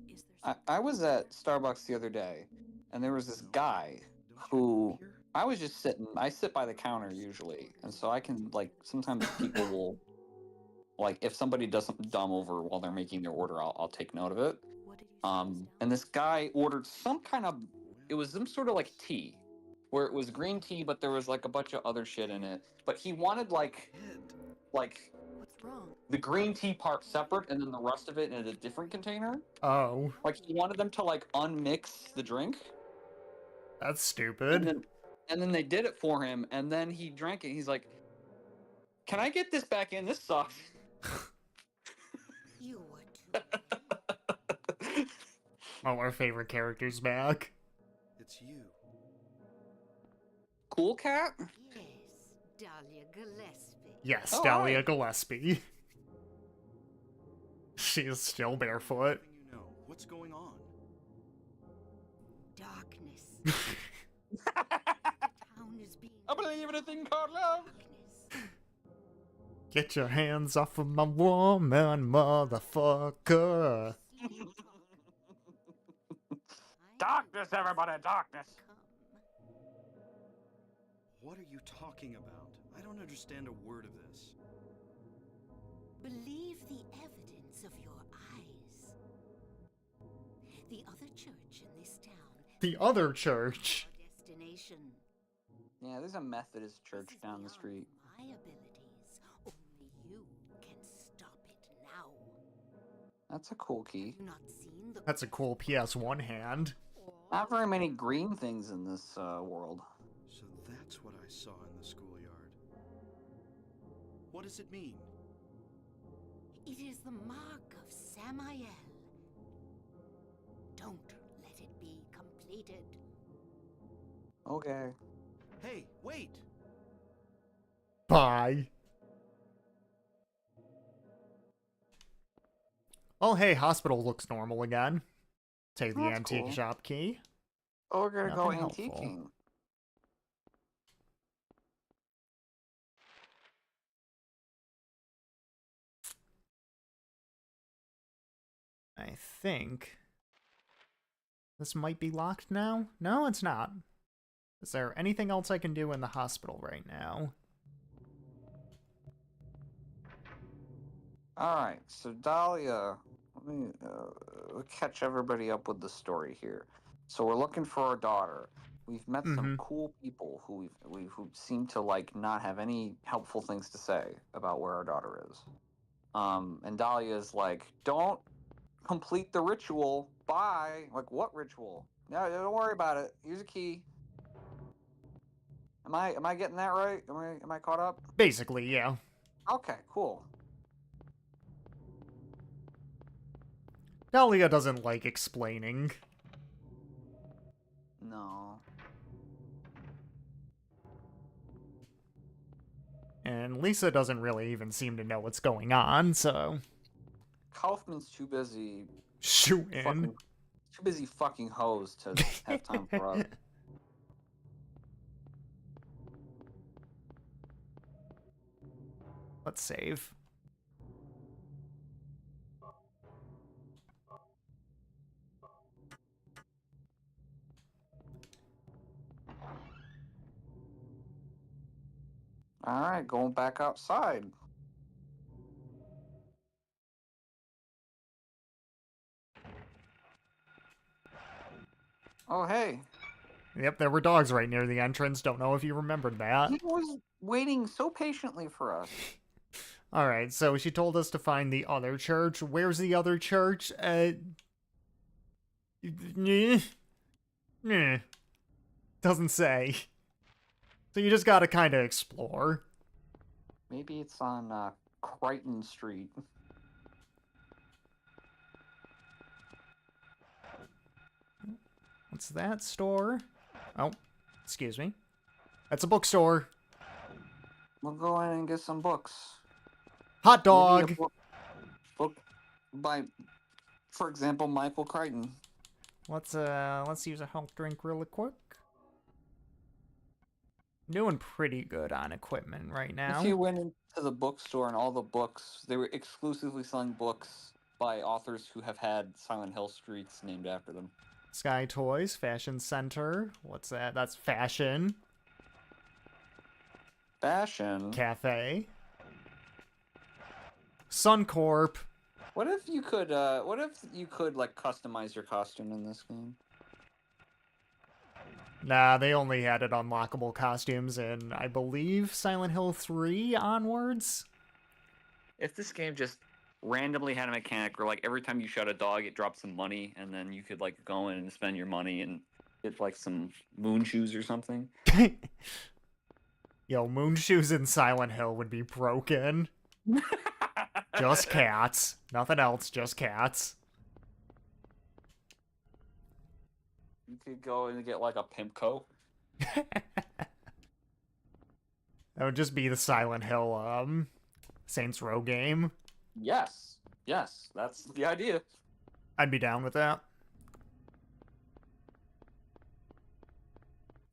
Is there I was at Starbucks the other day, and there was this guy Don't you who live here? I was just sitting. I sit by the counter usually, and so I can, like, sometimes people will like if somebody does something dumb over while they're making their order, I'll take note of it. What did you say? And this guy ordered some kind of, it was some sort of like tea, where it was green tea, but there was like a bunch of other shit in it. But he wanted like What's wrong? the green tea part separate, and then the rest of it in a different container. Oh. Like he wanted them to like unmix the drink. That's stupid. And then they did it for him, and then he drank it. He's like, "Can I get this back in? This sucks." You were too. All our favorite characters back. It's you. Cool cat? Yes, Dahlia Gillespie. Yes, Oh, Dahlia right. Gillespie. She is still barefoot. You know, what's going on? Darkness. Town is being. I believe in a thing called love. Darkness. Get your hands off of my woman, motherfucker. Darkness, everybody, darkness. What are you talking about? I don't understand a word of this. Believe the evidence of your eyes. The other church in this town. The other church. Our destination. Yeah, there's a Methodist church This is down the beyond street. My abilities. Only you can stop it now. That's a cool key. Have you not seen the That's a cool PS1 hand. Not very many green things in this world. So that's what I saw in the schoolyard. What does it mean? It is the mark of Samael. Don't let it be completed. Okay. Hey, wait! Bye. Oh, hey, hospital looks normal again. Take the That's antique cool. shop key. Oh, we're gonna go Nothing helpful. antiquing. I think this might be locked now. No, it's not. Is there anything else I can do in the hospital right now? Alright, so Dahlia, let me catch everybody up with the story here. So we're looking for our daughter. We've met some cool people who who seem to like not have any helpful things to say about where our daughter is. And Dahlia's like, don't complete the ritual. Bye. Like, what ritual? No, don't worry about it. Here's a key. Am I getting that right? Am I caught up? Basically, yeah. Okay, cool. Dahlia doesn't like explaining. No. And Lisa doesn't really even seem to know what's going on, so... Kaufman's too busy Shooting. too busy fucking hoes to have time for us. Let's save. Alright, going back outside. Oh, hey. Yep, there were dogs right near the entrance. Don't know if you remembered that. He was waiting so patiently for us. Alright, so she told us to find the other church. Where's the other church? Doesn't say. So you just gotta kinda explore. Maybe it's on Crichton Street. What's that store? Oh, excuse me. That's a bookstore. We'll go in and get some books. Hot Maybe dog! a book by, for example, Michael Crichton. Let's use a health drink really quick. Doing pretty good on equipment right now. If you went into the bookstore and all the books, they were exclusively selling books by authors who have had Silent Hill streets named after them. Sky Toys, Fashion Center. What's that? That's fashion. Fashion. Cafe. Suncorp. What if you could like customize your costume in this game? Nah, they only had it unlockable costumes in, I believe, Silent Hill 3 onwards. If this game just randomly had a mechanic where, like, every time you shot a dog, it dropped some money, and then you could, like, go in and spend your money and get, like, some moon shoes or something. Yo, moon shoes in Silent Hill would be broken. Just cats. Nothing else, just cats. You could go and get, like, a pimp coat. That would just be the Silent Hill, Saints Row game. Yes. Yes, that's the idea. I'd be down with that.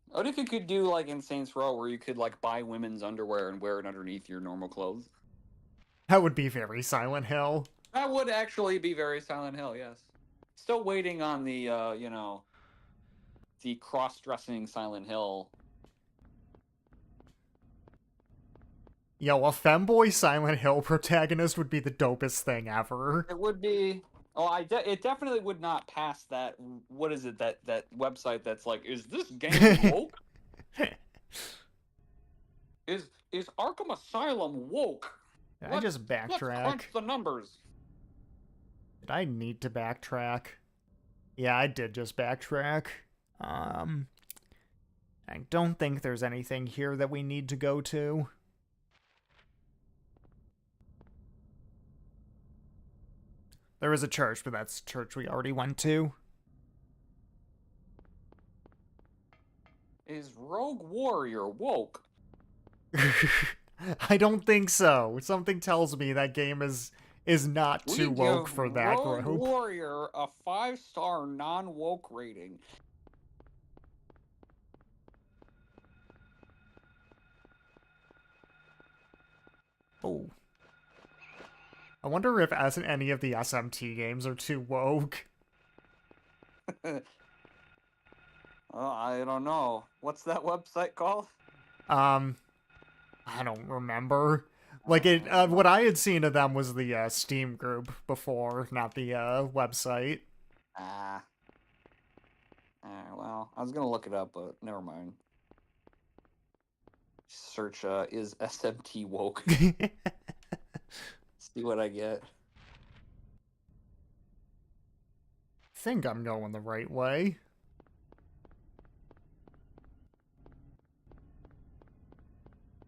What if you could do, like, in Saints Row, where you could, like, buy women's underwear and wear it underneath your normal clothes? That would be very Silent Hill. That would actually be very Silent Hill, yes. Still waiting on the, the cross-dressing Silent Hill. Yo, a femboy Silent Hill protagonist would be the dopest thing ever. It would be... Oh, it definitely would not pass that... What is it, that website that's like, is this game woke? Is Arkham Asylum woke? Did I just backtrack? Let's crunch the numbers. Did I need to backtrack? Yeah, I did just backtrack. I don't think there's anything here that we need to go to. There is a church, but that's a church we already went to. Is Rogue Warrior woke? I don't think so. Something tells me that game is not too woke for that group. Rogue Warrior a 5-star non-woke rating. Oh. I wonder if any of the SMT games are too woke. I don't know. What's that website called? I don't remember. Like, what I had seen of them was the Steam group before, not the website. Well, I was gonna look it up, but never mind. Search, is SMT woke? See what I get. Think I'm going the right way.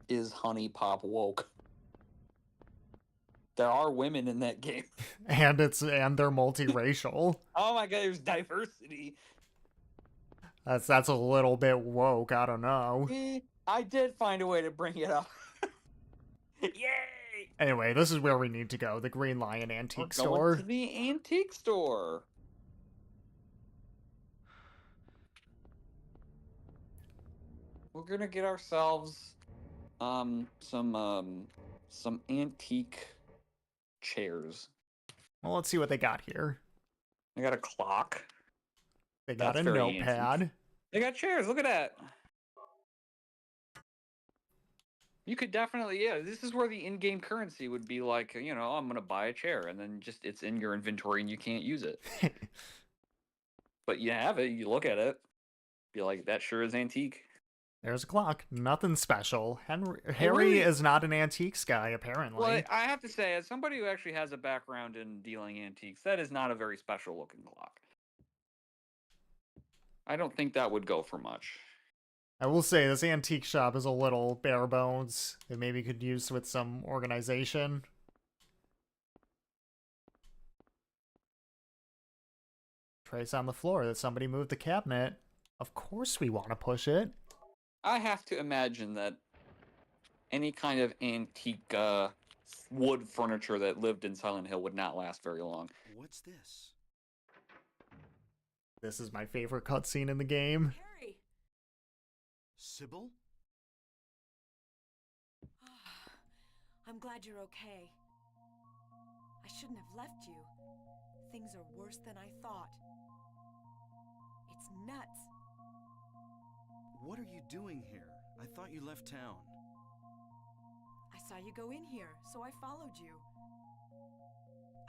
Is Honey Pop woke? There are women in that game. And they're multiracial. Oh my god, there's diversity. That's a little bit woke, I don't know. I did find a way to bring it up. Yay! Anyway, this is where we need to go, the Green Lion Antique Store. Going to the antique store. We're gonna get ourselves some antique chairs. Well, let's see what they got here. They got a clock. They got a notepad. Antique. They got chairs. Look at that. You could definitely, yeah, this is where the in-game currency would be like, I'm going to buy a chair, and then just it's in your inventory and you can't use it. But you have it, you look at it, be like, that sure is antique. There's a clock. Nothing special. Harry is not an antiques guy, apparently. Well, I have to say, as somebody who actually has a background in dealing antiques, that is not a very special-looking clock. I don't think that would go for much. I will say, this antique shop is a little bare bones. It maybe could use with some organization. Trace on the floor that somebody moved the cabinet. Of course we want to push it. I have to imagine that any kind of antique wood furniture that lived in Silent Hill would not last very long. What's this? This is my favorite cutscene in the game. Harry! Sybil? I'm glad you're okay. I shouldn't have left you. Things are worse than I thought. It's nuts. What are you doing here? I thought you left town. I saw you go in here, so I followed you.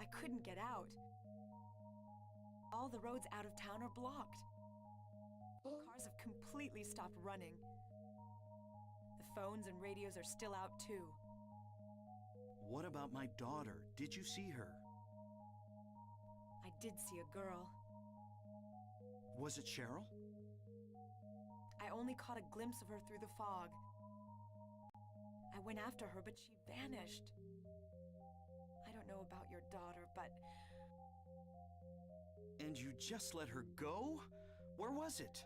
I couldn't get out. All the roads out of town are blocked. Cars have completely stopped running. The phones and radios are still out too. What about my daughter? Did you see her? I did see a girl. Was it Cheryl? I only caught a glimpse of her through the fog. I went after her, but she vanished. I don't know about your daughter, but... And you just let her go? Where was it?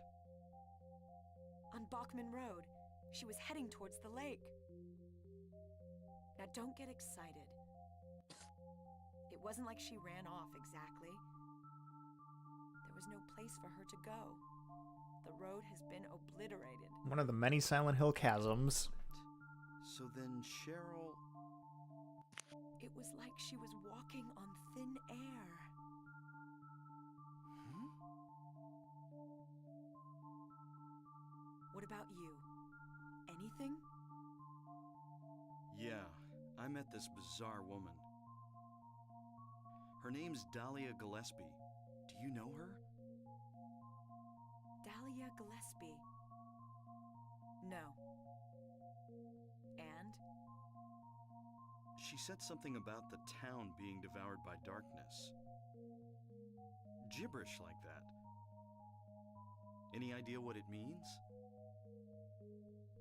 On Bachman Road. She was heading towards the lake. Now don't get excited. It wasn't like she ran off exactly. There was no place for her to go. The road has been obliterated. One of the many Silent Hill chasms. So then Cheryl... It was like she was walking on thin air. Hmm? What about you? Anything? Yeah, I met this bizarre woman. Her name's Dahlia Gillespie. Do you know her? Dahlia Gillespie? No. And? She said something about the town being devoured by darkness. Gibberish like that. Any idea what it means?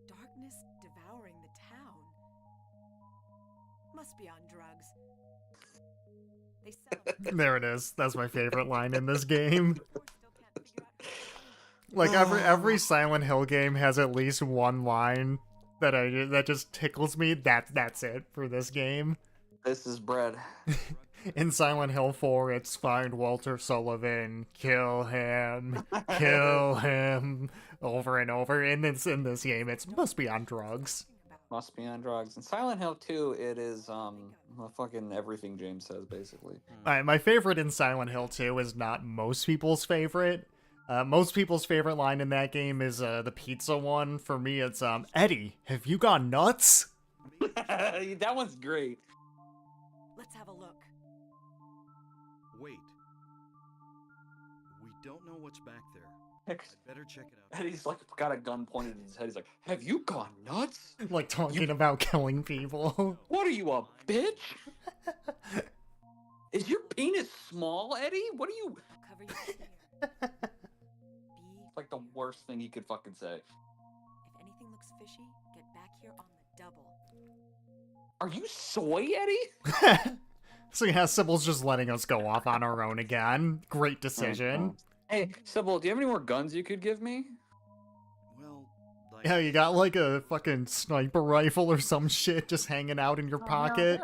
Darkness devouring the town? Must be on drugs. They sell them. There it is. That's my favorite line in this game. Still can't figure out who to Like every Silent Hill game has at least one line that just tickles me. That's it for this game. This is bread. In Silent Hill 4, it's find Walter Sullivan, kill him, over and over. In this game, it's must be on drugs. Must be on drugs. In Silent Hill 2, it is fucking everything James says, basically. My favorite in Silent Hill 2 is not most people's favorite. Most people's favorite line in that game is the pizza one. For me, it's Eddie, have you gone nuts? That one's great. Let's have a look. Wait. We don't know what's back there. I'd better check it out. And he's like got a gun pointed at his head. He's like, "Have you gone nuts? Like talking about killing people. What are you, a bitch? Is your penis small, Eddie? What are you?" I'll cover your ear. Be Like the worst thing he could fucking say. If anything looks fishy, get back here on the double. Are you soy, Eddie? So yeah, Sybil's just letting us go off on our own again. Great decision. Hey, Sybil, do you have any more guns you could give me? Well, like... Yeah, you got like a fucking sniper rifle or some shit just hanging out in your pocket.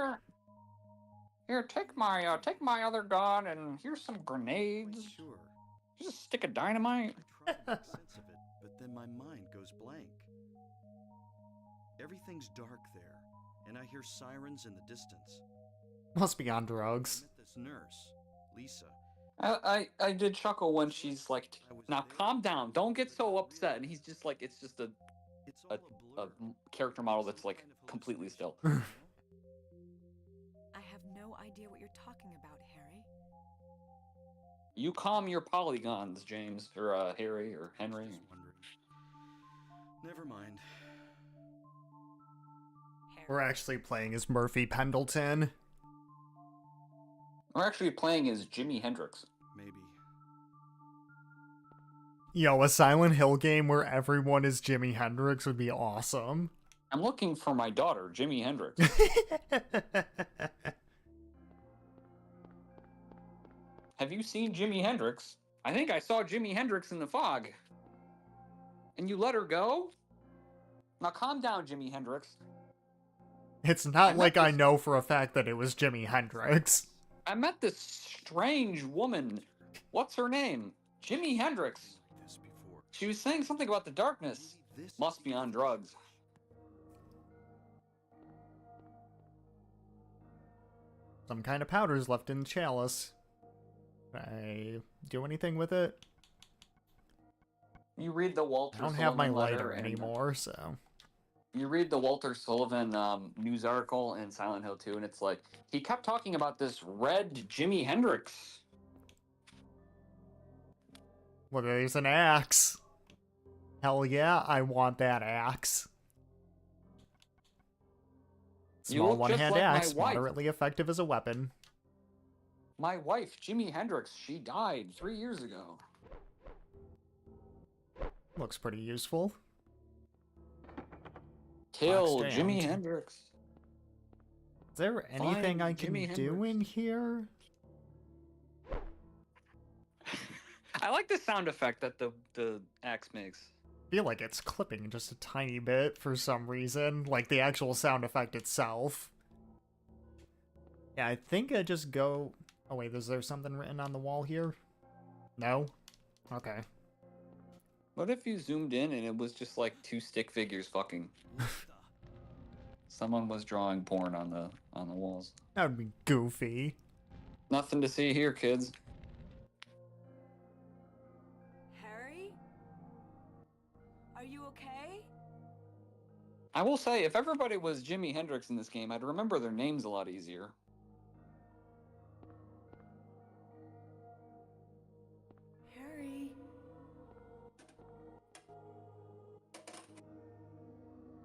Here, take my other gun, and here's some grenades. Sure. Just a stick of dynamite. I try to make sense of it, but then my mind goes blank. Everything's dark there, and I hear sirens in the distance. Must be on I drugs. met this nurse, Lisa. I did chuckle when she's like, "Now calm down, don't get so upset." And he's just like, it's just It's all a a blur. character model that's like completely still. I have no idea what you're talking about, Harry. You calm your polygons, James, or Harry, or Henry. Just wondering. Never mind. Harry. We're actually playing as Murphy Pendleton. We're actually playing as Jimi Hendrix. Maybe. Yo, a Silent Hill game where everyone is Jimi Hendrix would be awesome. I'm looking for my daughter, Jimi Hendrix. Have you seen Jimi Hendrix? I think I saw Jimi Hendrix in the fog. And you let her go? Now calm down, Jimi Hendrix. It's not like I this- know for a fact that it was Jimi Hendrix. I met this strange woman. What's her name? Jimi Hendrix. Like this before. She was saying something about the darkness. Maybe this Must be on drugs. Some kind of powder's left in the chalice. Can I do anything with it? You read the Walter I don't have my Sullivan letter lighter and- anymore, so... you read the Walter Sullivan news article in Silent Hill 2, and it's like, he kept talking about this red Jimi Hendrix. Well, there's an axe. Hell yeah, I want that axe. Small one-hand axe, moderately effective as a weapon. My wife, Jimi Hendrix, she died 3 years ago. Looks pretty useful. Kill Jimi Hendrix. Is there anything I can do in here? I like the sound effect that the axe makes. I feel like it's clipping just a tiny bit for some reason, like the actual sound effect itself. Yeah, I think I just go... Oh wait, is there something written on the wall here? No? Okay. What if you zoomed in and it was just like two stick figures fucking? Someone was drawing porn on the walls. That would be goofy. Nothing to see here, kids. Harry? Are you okay? I will say, if everybody was Jimi Hendrix in this game, I'd remember their names a lot easier. Harry?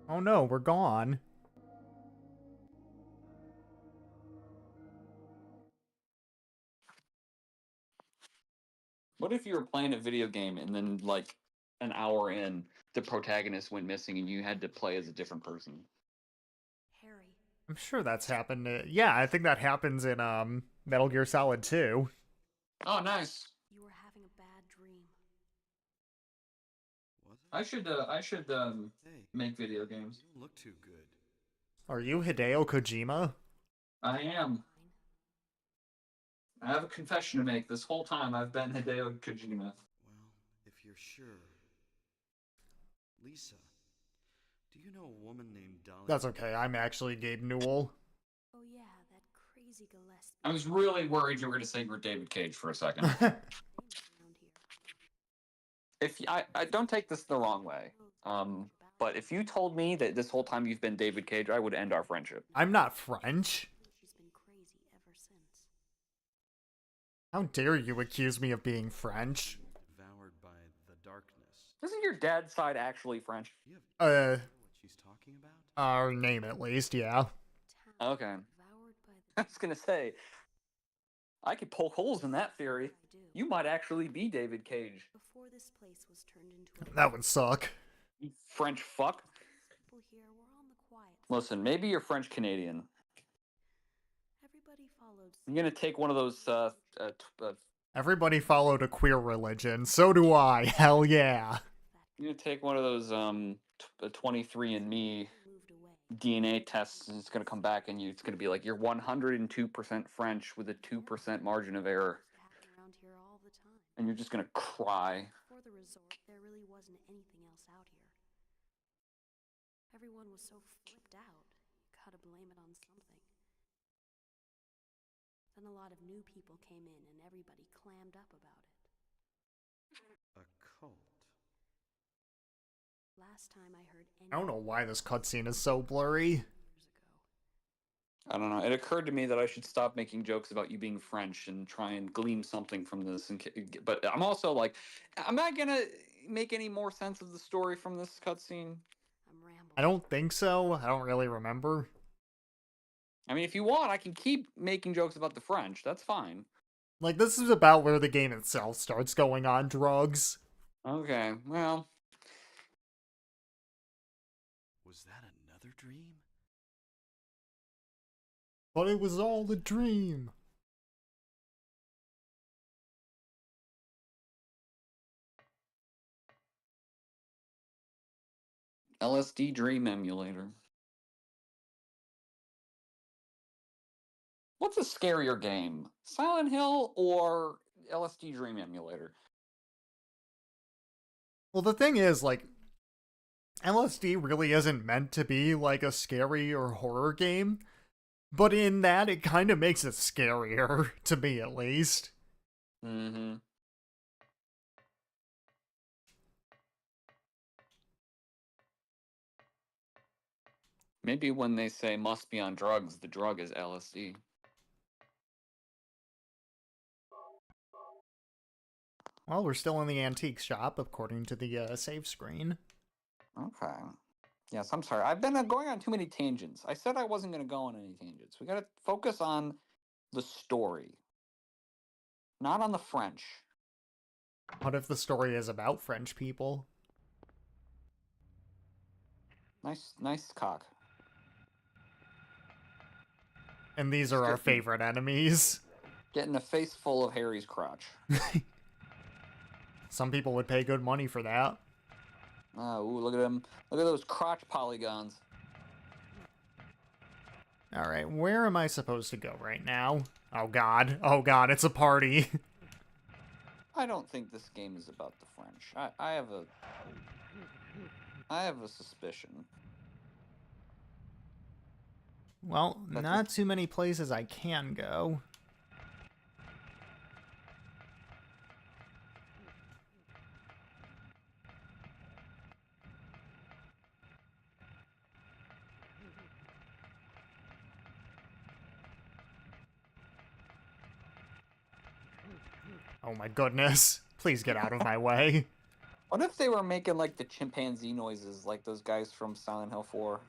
Oh no, we're gone. What if you were playing a video game and then, like, an hour in, the protagonist went missing and you had to play as a different person? Harry. I'm sure that's happened. Yeah, I think that happens in Metal Gear Solid 2. Oh, nice. You were having a bad dream. Was it? I should Hey, make video games. you don't look too good. Are you Hideo Kojima? I am. I have a confession to make. This whole time I've been Hideo Kojima. Well, if you're sure. Lisa, do you know a woman named Dolly? That's okay, I'm actually Gabe Newell. Oh yeah, that crazy Gillespie. I was really worried you were going to say you were David Cage for a second. Around here. If I don't take this the wrong way, but if you told me that this whole time you've been David Cage, I would end our friendship. I'm not French. She's been crazy ever since. How dare you accuse me of being French? Devoured by the darkness. Isn't your dad's side actually French? You have Uh, what she's talking about? our name at least, yeah. Town Okay. devoured by the I was going to say, I could poke holes in that theory. I do. You might actually be David Cage. Before this place was turned into a That would suck. You French fuck. people here were on the quiet. Listen, maybe you're French Canadian. Everybody followed. I'm going to take one of those Everybody followed a queer religion. So do I. Hell yeah. I'm going to take one of those 23andMe Moved away. DNA tests, and it's going to come back and it's going to be like you're 102% French with a 2% margin of error, Happened around here all the time. and you're just going to cry. Before the resort, there really wasn't anything else out here. Everyone was so flipped out. You gotta blame it on something. Then a lot of new people came in and everybody clammed up about it. A cult. Last time I heard any I don't know why this cutscene is so blurry. years ago. I don't know. It occurred to me that I should stop making jokes about you being French and try and glean something from this. But I'm also like, I'm not going to make any more sense of the story from this cutscene. I'm rambling. I don't think so. I don't really remember. I mean, if you want, I can keep making jokes about the French. That's fine. Like, this is about where the game itself starts going on drugs. Okay, well. Was that another dream? But it was all a dream. LSD Dream Emulator. What's a scarier game? Silent Hill or LSD Dream Emulator? Well, the thing is, like, LSD really isn't meant to be, like, a scary or horror game. But in that, it kind of makes it scarier, to me at least. Mm-hmm. Maybe when they say must be on drugs, the drug is LSD. Well, we're still in the antique shop, according to the save screen. Okay. Yes, I'm sorry. I've been going on too many tangents. I said I wasn't going to go on any tangents. We got to focus on the story, not on the French. What if the story is about French people? Nice cock. And these are our favorite enemies. Getting a face full of Harry's crotch. Some people would pay good money for that. Oh, ooh, look at them. Look at those crotch polygons. Alright, where am I supposed to go right now? Oh god, it's a party. I don't think this game is about the French. I have a suspicion. Well, not too many places I can go. Oh my goodness. Please get out of my way. What if they were making, like, the chimpanzee noises, like those guys from Silent Hill 4?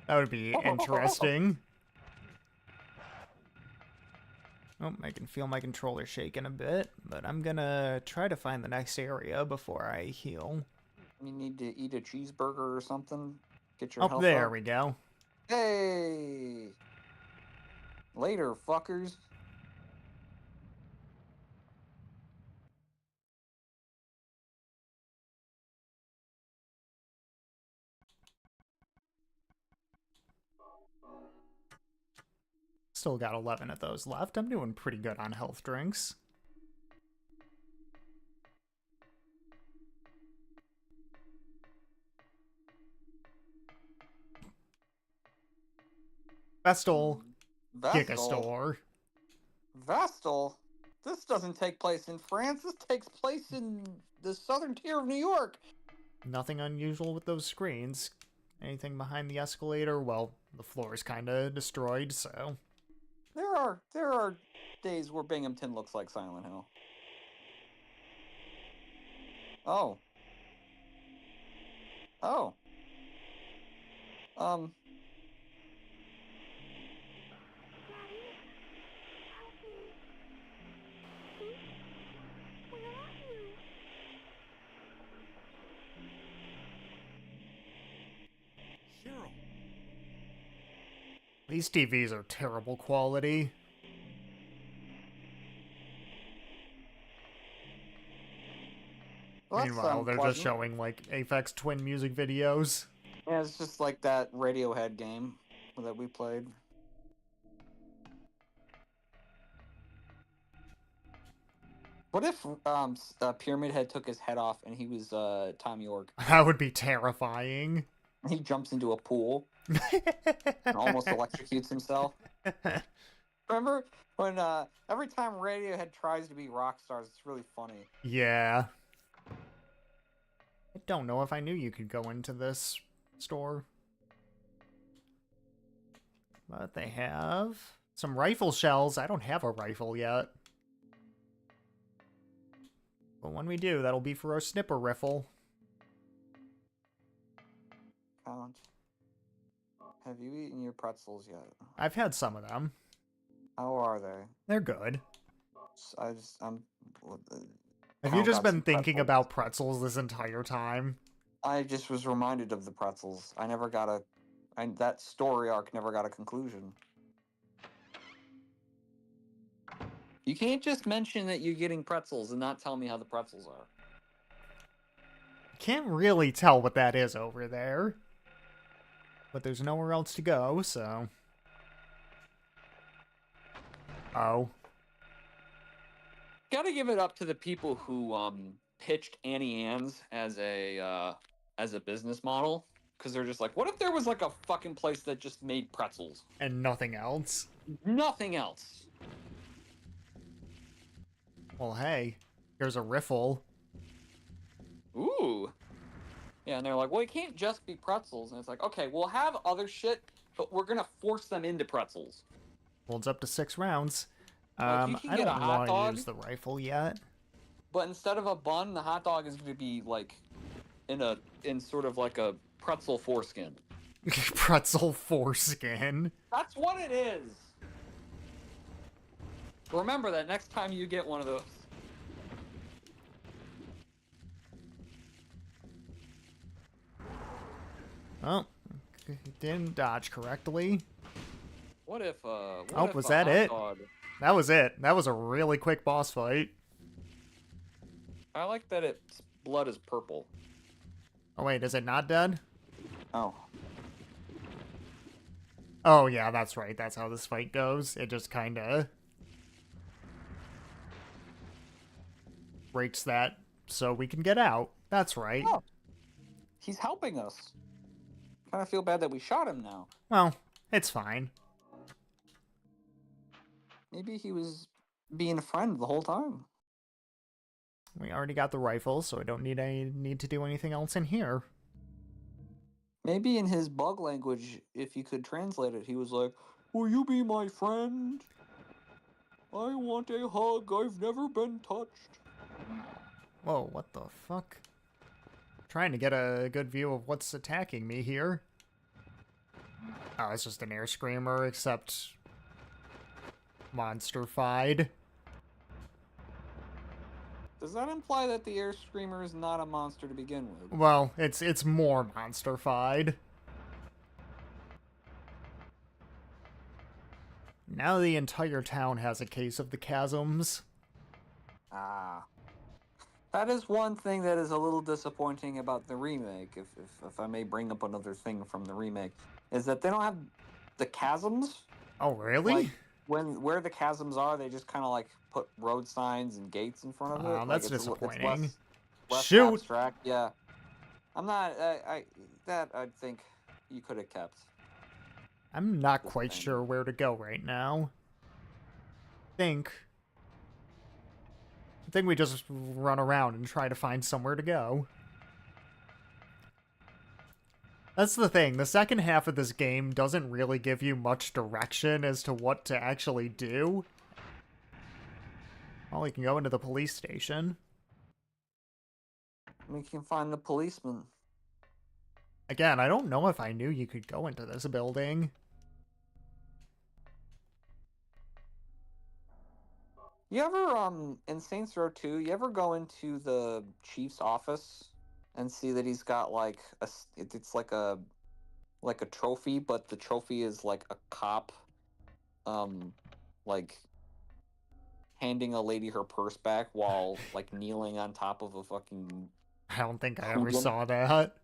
That would be interesting. Oh, I can feel my controller shaking a bit, but I'm gonna try to find the next area before I heal. You need to eat a cheeseburger or something? Get your health Oh, there up? we go. Hey! Later, fuckers. Still got 11 of those left. I'm doing pretty good on health drinks. Vestal. Gigastore. Vestal? This doesn't take place in France. This takes place in the southern tier of New York. Nothing unusual with those screens. Anything behind the escalator? Well, the floor is kind of destroyed, so... There are days where Binghamton looks like Silent Hill. Oh. Oh. These TVs are terrible quality. Well, meanwhile, they're just showing, like, Aphex Twin music videos. Yeah, it's just like that Radiohead game that we played. What if Pyramid Head took his head off and he was Tom York? That would be terrifying. He jumps into a pool and almost electrocutes himself. Remember when every time Radiohead tries to be rock stars, it's really funny. Yeah. I don't know if I knew you could go into this store. But they have some rifle shells. I don't have a rifle yet. But when we do, that'll be for our snipper riffle. Count. Have you eaten your pretzels yet? I've had some of them. How are they? They're good. Have you just been thinking about pretzels this entire time? I just was reminded of the pretzels. I never got that story arc never got a conclusion. You can't just mention that you're getting pretzels and not tell me how the pretzels are. Can't really tell what that is over there. But there's nowhere else to go, so... Oh. Gotta give it up to the people who pitched Annie Ann's as a business model, because they're just like, what if there was like a fucking place that just made pretzels and nothing else? Nothing else. Well, hey, here's a riffle. Ooh. Yeah, and they're like, well, it can't just be pretzels. And it's like, okay, we'll have other shit, but we're gonna force them into pretzels. Holds up to 6 rounds. Like, you can I get a don't hot want to dog, use the rifle yet. but instead of a bun, the hot dog is gonna be like in sort of like a pretzel foreskin. Pretzel foreskin. That's what it is. Remember that next time you get one of those. Oh, didn't dodge correctly. What if was that it? Dog... That was it. That was a really quick boss fight. I like that its blood is purple. Oh wait, is it not dead? Oh. Oh yeah, that's right. That's how this fight goes. It just kinda breaks that so we can get out. That's right. Oh. He's helping us. Kind of feel bad that we shot him now. Well, it's fine. Maybe he was being a friend the whole time. We already got the rifle, so I don't need to do anything else in here. Maybe in his bug language, if you could translate it, he was like, will you be my friend? I want a hug. I've never been touched. Whoa, what the fuck? Trying to get a good view of what's attacking me here. Oh, it's just an air screamer, except monster-fied. Does that imply that the air screamer is not a monster to begin with? Well, it's more monster-fied. Now the entire town has a case of the chasms. Ah. That is one thing that is a little disappointing about the remake, if I may bring up another thing from the remake, is that they don't have the chasms. Oh, really? Like, where the chasms are, they just kind of like put road signs and gates in front of it. Oh, that's like disappointing. It's less Shoot! abstract. Yeah. I'm not, I think you could have kept. I'm not quite sure where to go right now. I think we just run around and try to find somewhere to go. That's the thing. The second half of this game doesn't really give you much direction as to what to actually do. Well, we can go into the police station. We can find the policeman. Again, I don't know if I knew you could go into this building. You ever, in Saints Row 2, you ever go into the chief's office and see that he's got, like, it's like a trophy, but the trophy is, like, a cop, like, handing a lady her purse back while, like, kneeling on top of a fucking... I don't think I ever saw that.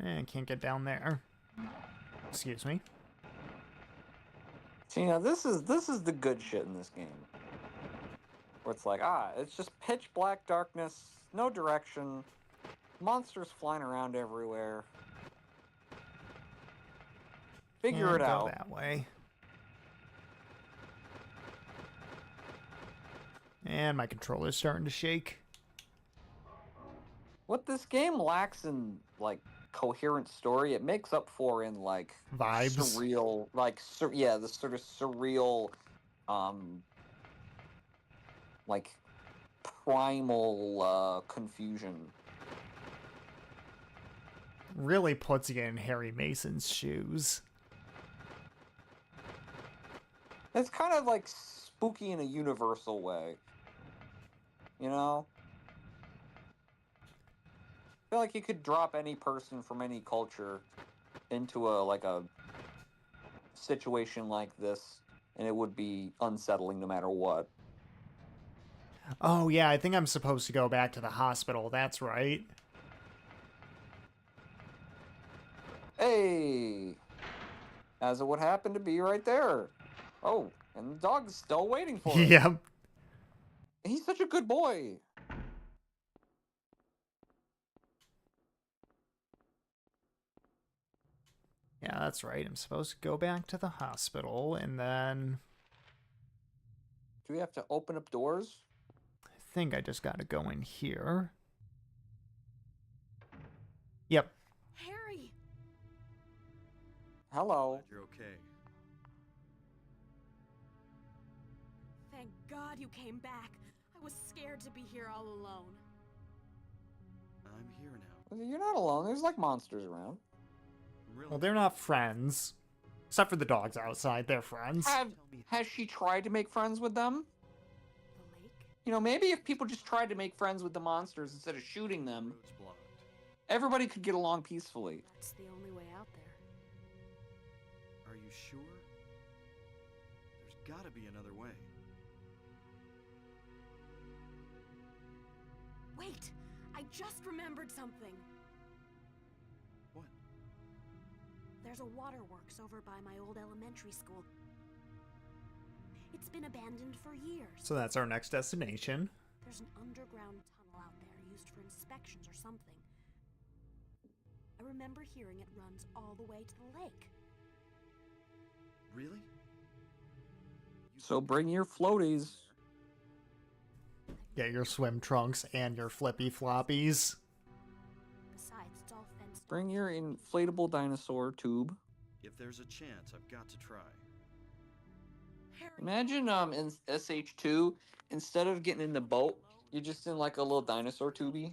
I can't get down there. Excuse me. See, now this is the good shit in this game. Where it's like, it's just pitch black darkness, no direction, monsters flying around everywhere. Figure it out. Go that way. And my controller's starting to shake. What this game lacks in, like, coherent story, it makes up for in, like, vibes, surreal, like, the sort of surreal, like, primal confusion. Really puts you in Harry Mason's shoes. It's kind of like spooky in a universal way, you know? I feel like you could drop any person from any culture into a situation like this, and it would be unsettling no matter what. Oh yeah, I think I'm supposed to go back to the hospital, that's right. Hey! As it would happen to be right there. Oh, and the dog's still waiting for it. Yep. He's such a good boy. Yeah, that's right. I'm supposed to go back to the hospital, and then Do we have to open up doors? I think I just gotta go in here. Yep. Harry! Hello. Glad you're okay. Thank God you came back. I was scared to be here all alone. I'm here now. You're not alone. There's like monsters around. Really? Well, they're not friends. Except for the dogs outside, they're friends. Has she tried to make friends with them? The lake? You know, maybe if people just tried to make friends with the monsters instead of shooting them, Road's blocked. everybody could get along peacefully. That's the only way out there. Are you sure? There's gotta be another way. Wait! I just remembered something. What? There's a waterworks over by my old elementary school. It's been abandoned for years. So that's our next destination. There's an underground tunnel out there used for inspections or something. I remember hearing it runs all the way to the lake. Really? So bring your floaties. Get your swim trunks and your flippy floppies. Besides, it's all fenced. Bring your inflatable dinosaur tube. If there's a chance, I've got to try. Harry, Imagine in SH2, instead of getting in the boat, you're just in like a little dinosaur tubey,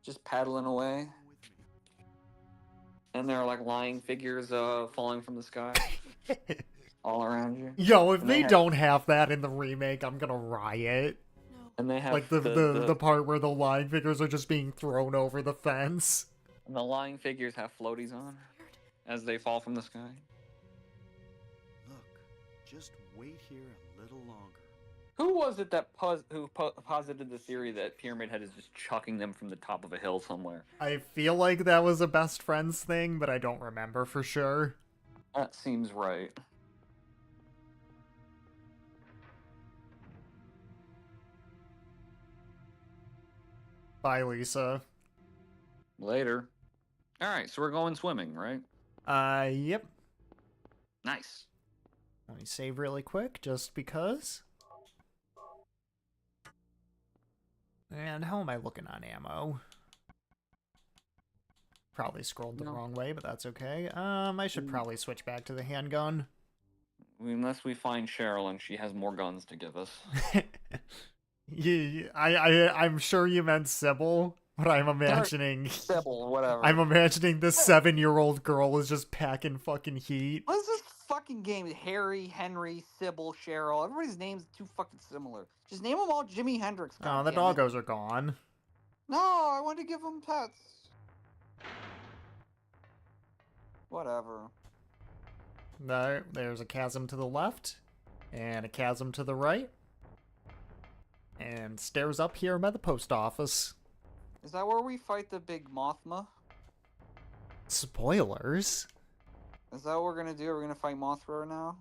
just paddling away. Come with me. And there are like lying figures falling from the sky all around you. Yo, if And they have- don't have that in the remake, I'm gonna riot. no. And they have Like the part where the lying figures are just being thrown over the fence. and the lying figures have floaties on Weird. as they fall from the sky. Look, just wait here a little longer. Who was it that posited the theory that Pyramid Head is just chucking them from the top of a hill somewhere? I feel like that was a best friends thing, but I don't remember for sure. That seems right. Bye, Lisa. Later. All right, so we're going swimming, right? Yep. Nice. Let me save really quick, just because. And how am I looking on ammo? Probably scrolled the No. wrong way, but that's okay. I should probably switch back to the handgun. Unless we find Cheryl and she has more guns to give us. I'm sure you meant Sybil, but I'm imagining... Sybil, whatever. I'm imagining this 7-year-old girl is just packing fucking heat. What is this fucking game? Harry, Henry, Sybil, Cheryl. Everybody's names are too fucking similar. Just name them all Jimi Hendrix. Oh, the goddammit. doggos are gone. No, I want to give them pets. Whatever. There's a chasm to the left, and a chasm to the right. And stairs up here by the post office. Is that where we fight the big Mothma? Spoilers? Is that what we're gonna do? Are we gonna fight Mothra now?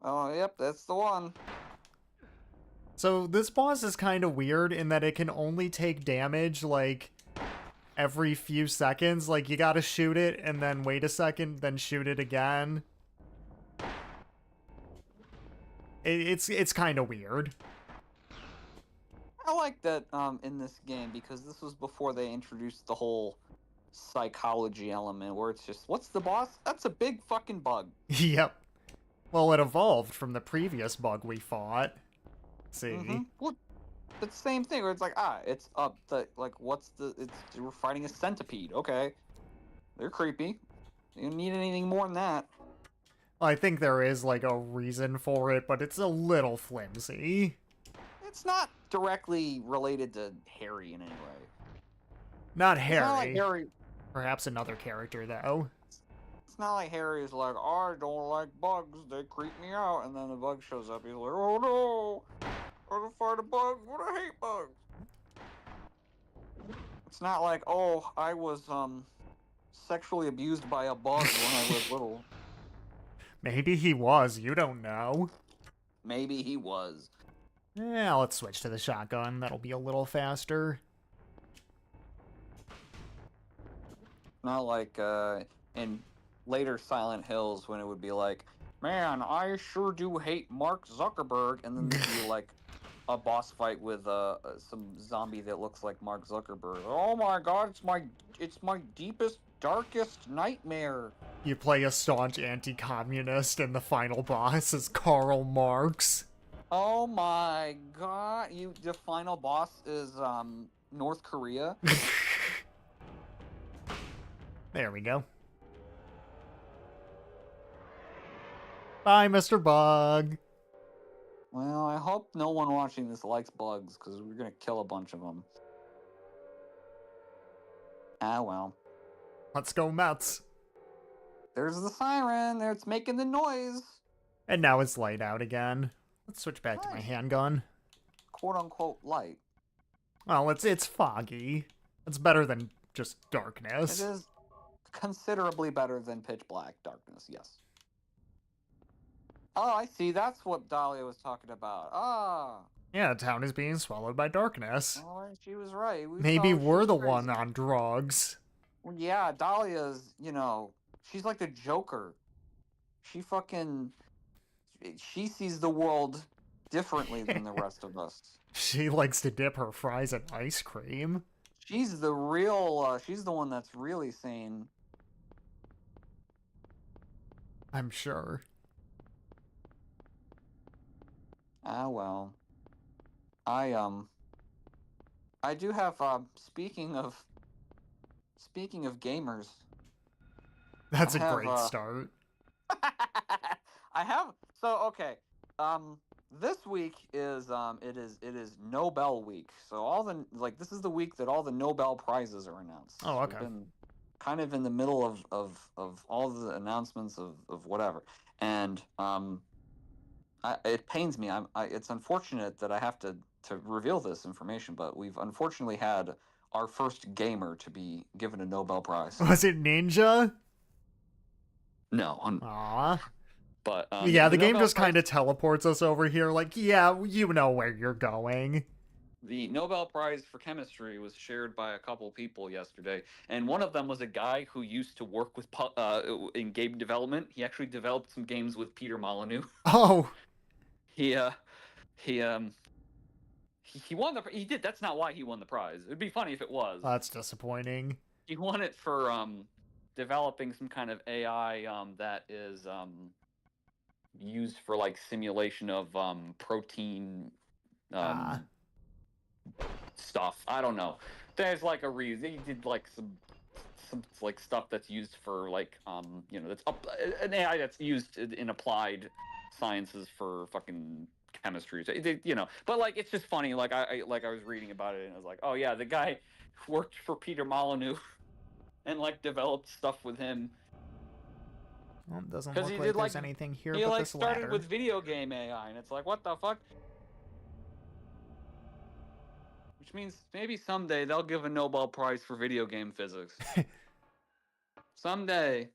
Oh, yep, that's the one. So this boss is kind of weird in that it can only take damage, like, every few seconds. Like, you gotta shoot it, and then wait a second, then shoot it again. It's kind of weird. I like that in this game because this was before they introduced the whole psychology element where it's just, what's the boss? That's a big fucking bug. Yep. Well, it evolved from the previous bug we fought. See? Well, it's the same thing where it's like, it's up the, like, we're fighting a centipede. Okay. They're creepy. You don't need anything more than that. I think there is, like, a reason for it, but it's a little flimsy. It's not directly related to Harry in any way. Not It's Harry. not like Harry. Perhaps another character, though. It's It's not like Harry's like, I don't like bugs, they creep me out, and then the bug shows up, he's like, oh no, I don't fight a bug, but I hate bugs. It's not like, oh, I was sexually abused by a bug when I was little. Maybe he was, you don't know. Maybe he was. Yeah, let's switch to the shotgun, that'll be a little faster. Not like in later Silent Hills when it would be like, man, I sure do hate Mark Zuckerberg, and then there'd be like a boss fight with some zombie that looks like Mark Zuckerberg. Oh my god, it's my deepest, darkest nightmare. You play a staunch anti-communist and the final boss is Karl Marx. Oh my god, the final boss is North Korea. There we go. Bye, Mr. Bug. Well, I hope no one watching this likes bugs, because we're gonna kill a bunch of them. Ah, well. Let's go, Mets. There's the siren. It's making the noise. And now it's light out again. Let's switch back to my handgun. Quote-unquote light. Well, it's foggy. It's better than just darkness. It is considerably better than pitch black darkness, yes. Oh, I see. That's what Dahlia was talking about. Ah. Yeah, the town is being swallowed by darkness. Oh, she was right. Maybe we're the one on drugs. Well, yeah, Dahlia's, she's like the Joker. She sees the world differently than the rest of us. She likes to dip her fries in ice cream. She's the one that's really sane. I'm sure. Ah, well. I do have, speaking of gamers. That's a great start. Okay. This week is, it is Nobel week. So this is the week that all the Nobel Prizes are announced. Oh, okay. We've been kind of in the middle of all the announcements of whatever. And, it pains me. It's unfortunate that I have to reveal this information, but we've unfortunately had our first gamer to be given a Nobel Prize. Was it Ninja? No. Aww. But yeah, the game just kind of teleports us over here. Like, yeah, you know where you're going. The Nobel Prize for Chemistry was shared by a couple people yesterday, and one of them was a guy who used to work with in game development. He actually developed some games with Peter Molyneux. Oh. He won he did. That's not why he won the prize. It'd be funny if it was. That's disappointing. He won it for developing some kind of AI that is used for like simulation of protein stuff. I don't know. There's like a reason. He did like some like stuff that's used for like that's an AI that's used in applied sciences for fucking chemistry. But like it's just funny. Like I was reading about it and I was like, oh yeah, the guy worked for Peter Molyneux and like developed stuff with him. Well, it doesn't look like there's anything here but this ladder. He started with video game AI, and it's like, what the fuck? Which means maybe someday they'll give a Nobel Prize for video game physics. Someday,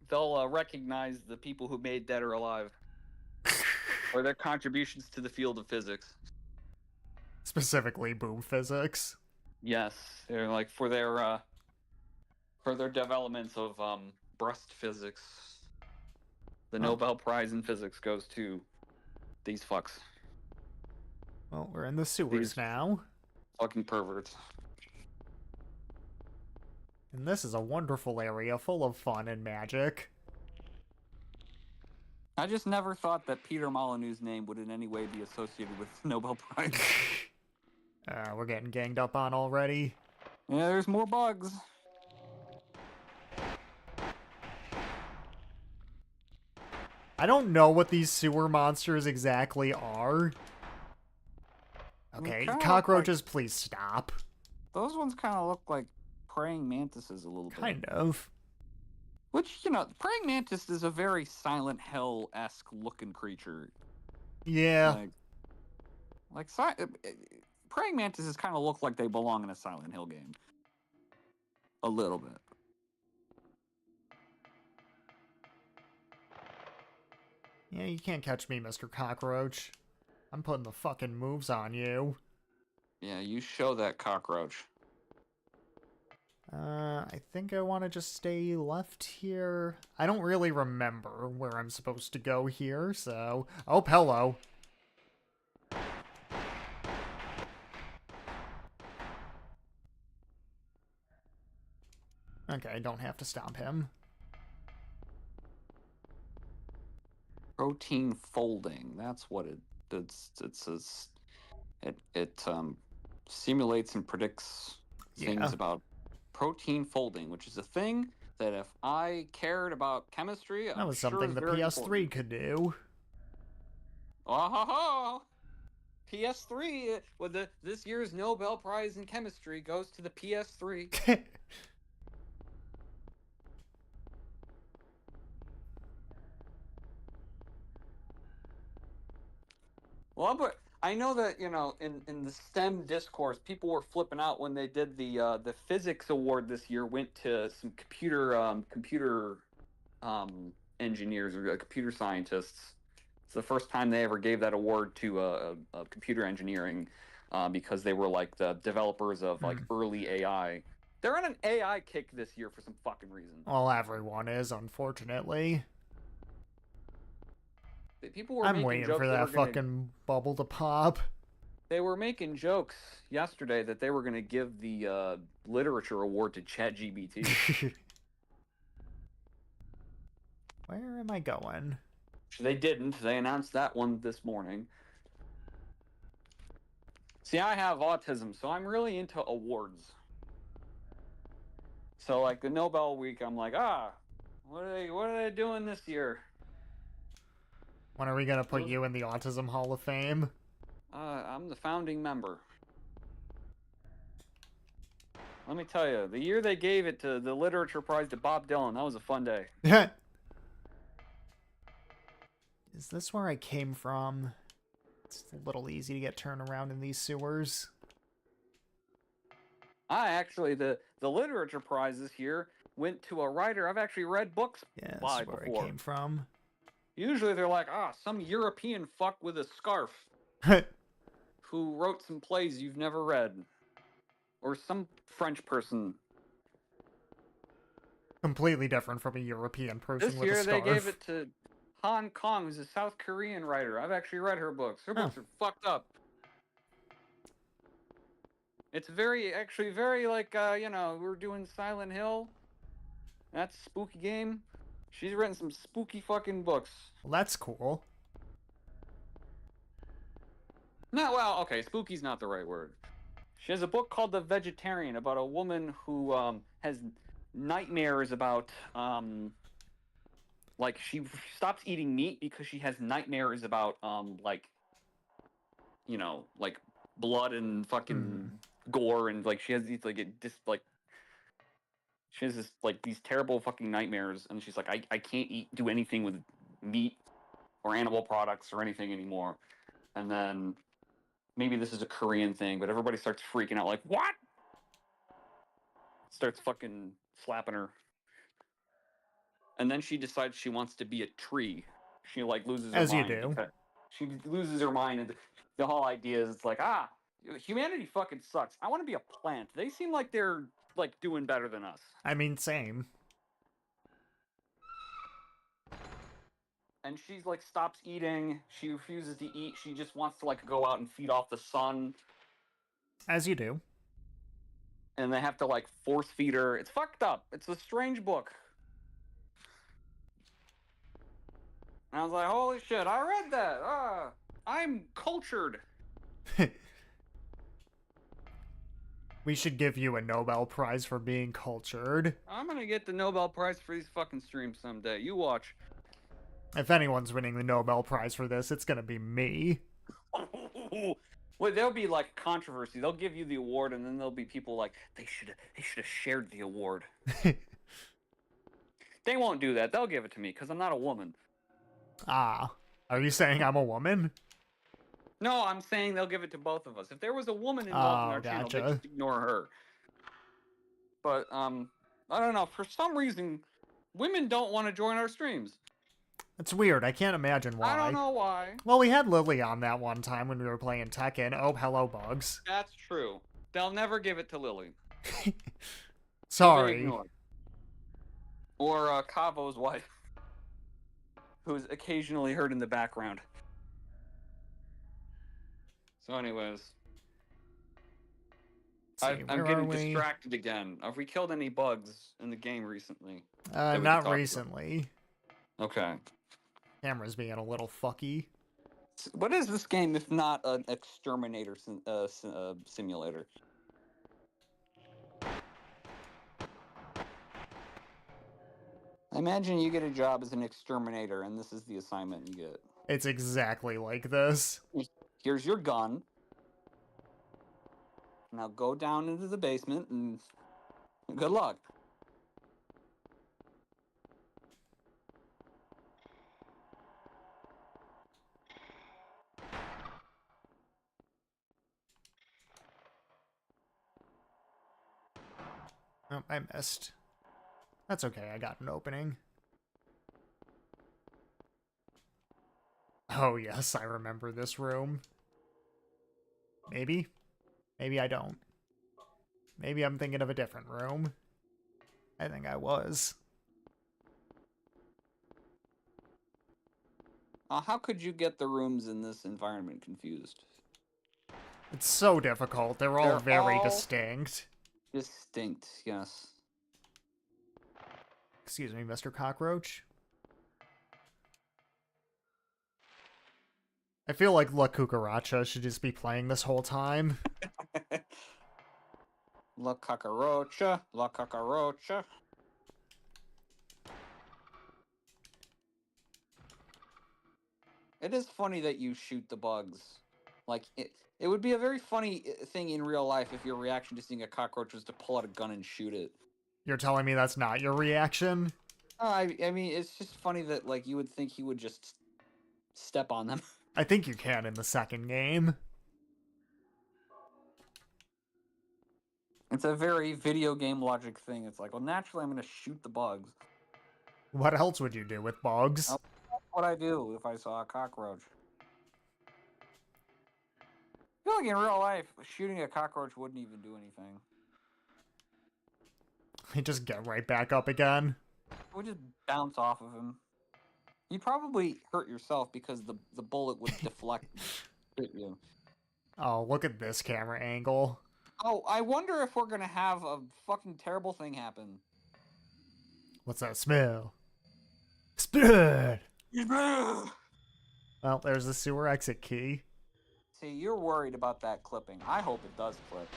they'll recognize the people who made Dead or Alive, or their contributions to the field of physics. Specifically, boom physics. Yes, they're like for their developments of breast physics. The Nobel Prize in physics goes to these fucks. Well, we're in the sewers now. Fucking perverts. And this is a wonderful area full of fun and magic. I just never thought that Peter Molyneux's name would in any way be associated with the Nobel Prize. We're getting ganged up on already. Yeah, there's more bugs. I don't know what these sewer monsters exactly are. Okay, cockroaches, please stop. Those ones kind of look like praying mantises a little bit. Kind of. Which, praying mantis is a very Silent Hill-esque looking creature. Yeah. Praying mantises kind of look like they belong in a Silent Hill game. A little bit. Yeah, you can't catch me, Mr. Cockroach. I'm putting the fucking moves on you. Yeah, you show that, cockroach. I think I want to just stay left here. I don't really remember where I'm supposed to go here, so... Oh, hello. Okay, I don't have to stop him. Protein folding. That's what it says. It simulates and predicts things about protein folding, which is a thing that if I cared about chemistry, That was something the PS3 could do. Oh, PS3. Well, this year's Nobel Prize in Chemistry goes to the PS3. Well, but I know that in the STEM discourse, people were flipping out when they did the physics award this year. Went to some computer engineers or computer scientists. It's the first time they ever gave that award to computer engineering because they were like the developers of like early AI. They're on an AI kick this year for some fucking reason. Well, everyone is, unfortunately. People were I'm waiting for that fucking bubble to pop. They were making jokes yesterday that they were going to give the literature award to ChatGPT. Where am I going? They didn't. They announced that one this morning. See, I have autism, so I'm really into awards. So, like, the Nobel week, I'm like, what are they doing this year? When are we gonna put you in the Autism Hall of Fame? I'm the founding member. Let me tell you, the year they gave it to the literature prize to Bob Dylan, that was a fun day. Is this where I came from? It's a little easy to get turned around in these sewers. Actually, the literature prize this year went to a writer I've actually read books by that's where before. I came from. Usually they're like, some European fuck with a scarf who wrote some plays you've never read. Or some French person. Completely different from a European person this with a scarf. This year they gave it to Han Kong, who's a South Korean writer. I've actually read her books. Her books are fucked up. It's very like, we're doing Silent Hill. That's a spooky game. She's written some spooky fucking books. Well, that's cool. Okay, spooky's not the right word. She has a book called The Vegetarian about a woman who has nightmares about, like, she stops eating meat because she has nightmares about, like, blood and fucking gore, and, like, she has these, like, she has this, like, these terrible fucking nightmares, and she's like, I can't do anything with meat or animal products or anything anymore. And then maybe this is a Korean thing, but everybody starts freaking out like, what? Starts fucking slapping her. And then she decides she wants to be a tree. She, like, loses her mind. As you do. She loses her mind, and the whole idea is, it's like, humanity fucking sucks. I want to be a plant. They seem like they're, like, doing better than us. I mean, same. And she's, like, stops eating. She refuses to eat. She just wants to, like, go out and feed off the sun. As you do. And they have to, like, force feed her. It's fucked up. It's a strange book. And I was like, holy shit, I read that. I'm cultured. We should give you a Nobel Prize for being cultured. I'm gonna get the Nobel Prize for these fucking streams someday. You watch. If anyone's winning the Nobel Prize for this, it's gonna be me. Well, there'll be like controversy. They'll give you the award, and then there'll be people like they should have shared the award. They won't do that. They'll give it to me because I'm not a woman. Ah, are you saying I'm a woman? No, I'm saying they'll give it to both of us. If there was a woman involved in our channel, they just ignore her. But I don't know. For some reason, women don't want to join our streams. It's weird. I can't imagine why. I don't know why. Well, we had Lily on that one time when we were playing Tekken. Oh, hello, Bugs. That's true. They'll never give it to Lily. Sorry. Or Cavo's wife, who's occasionally heard in the background. So anyways. I'm getting distracted again. Have we killed any bugs in the game recently? Not recently. Okay. Camera's being a little fucky. What is this game if not an exterminator simulator? I imagine you get a job as an exterminator, and this is the assignment you get. It's exactly like this. Here's your gun. Now go down into the basement, and good luck. Oh, I missed. That's okay, I got an opening. Oh yes, I remember this room. Maybe? Maybe I don't. Maybe I'm thinking of a different room. I think I was. How could you get the rooms in this environment confused? It's so difficult. They're all very distinct. Distinct, yes. Excuse me, Mr. Cockroach. I feel like La Cucaracha should just be playing this whole time. La Cucaracha, La Cucaracha. It is funny that you shoot the bugs. Like, it would be a very funny thing in real life if your reaction to seeing a cockroach was to pull out a gun and shoot it. You're telling me that's not your reaction? I mean, it's just funny that, like, you would think he would just step on them. I think you can in the second game. It's a very video game logic thing. It's like, well, naturally I'm going to shoot the bugs. What else would you do with bugs? That's what I do if I saw a cockroach. I feel like in real life, shooting a cockroach wouldn't even do anything. You just get right back up again. It would just bounce off of him. You'd probably hurt yourself because the bullet would deflect and hit you. Oh, look at this camera angle. Oh, I wonder if we're gonna have a fucking terrible thing happen. What's that smell? Spit! Well, there's the sewer exit key. see, you're worried about that clipping. I hope it does clip.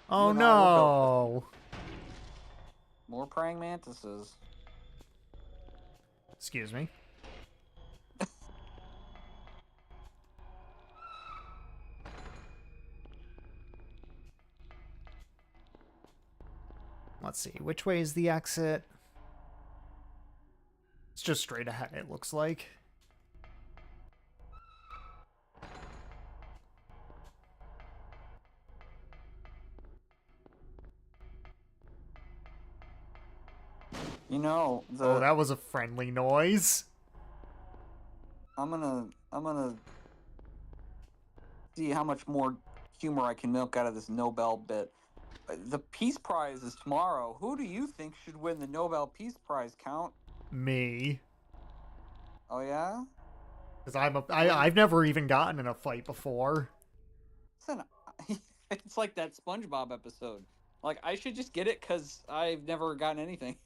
Oh no! More praying mantises. Excuse me. Let's see, which way is the exit? It's just straight ahead, it looks like. You know, Oh, that was a friendly noise. I'm gonna see how much more humor I can milk out of this Nobel bit. The Peace Prize is tomorrow. Who do you think should win the Nobel Peace Prize, Count? Me. Oh yeah? Because I've never even gotten in a fight before. Listen, it's like that SpongeBob episode. Like, I should just get it because I've never gotten anything.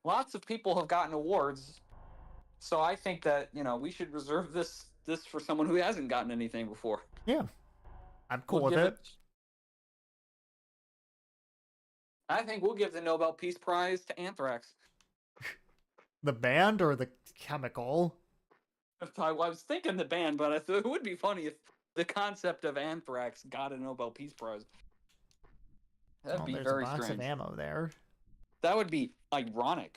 Lots of people have gotten awards, so I think that, you know, we should reserve this for someone who hasn't gotten anything before. Yeah, I'm cool with it. I think we'll give the Nobel Peace Prize to Anthrax. The band or the chemical? I was thinking the band, but I thought it would be funny if the concept of anthrax got a Nobel Peace Prize. That'd be there's very a box strange. of ammo there. That would be ironic.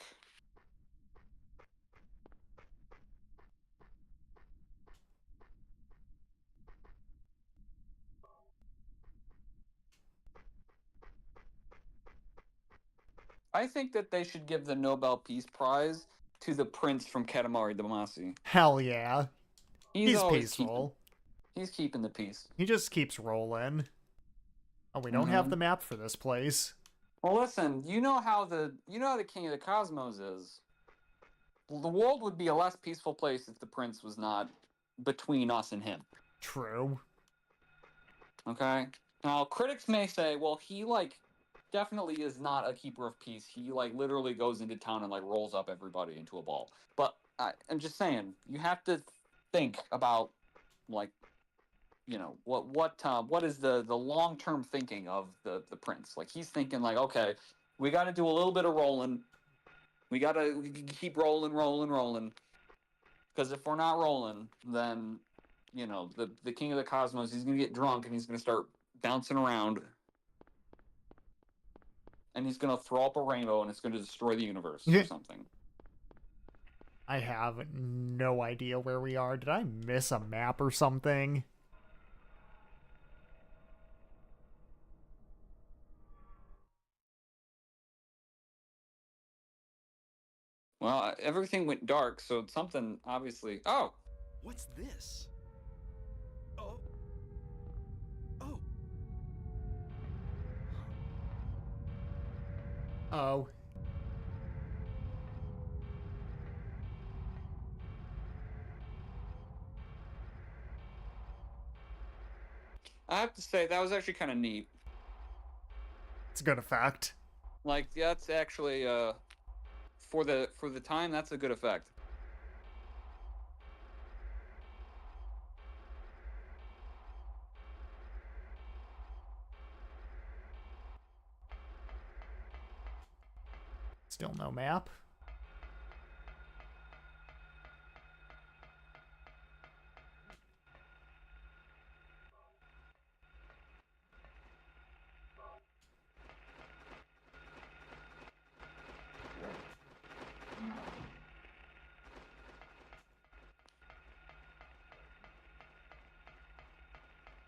I think that they should give the Nobel Peace Prize to the prince from Katamari Damacy. Hell yeah. He's peaceful. He's keeping the peace. He just keeps rolling. Oh, we don't have the map for this place. Well, listen, you know how the King of the Cosmos is. The world would be a less peaceful place if the prince was not between us and him. True. Okay? Now, critics may say, well, he, definitely is not a keeper of peace. He, literally goes into town and, rolls up everybody into a ball. But I'm just saying, you have to think about, what is the long-term thinking of the prince. He's thinking, okay, we got to do a little bit of rolling. We got to keep rolling. Because if we're not rolling, then, the King of the Cosmos, he's going to get drunk and he's going to start bouncing around. And he's going to throw up a rainbow and it's going to destroy the universe or something. I have no idea where we are. Did I miss a map or something? Well, everything went dark, so something obviously... Oh! What's this? Oh. Oh. Oh. I have to say, that was actually kind of neat. It's a good effect. That's actually, for the time, that's a good effect. Still no map.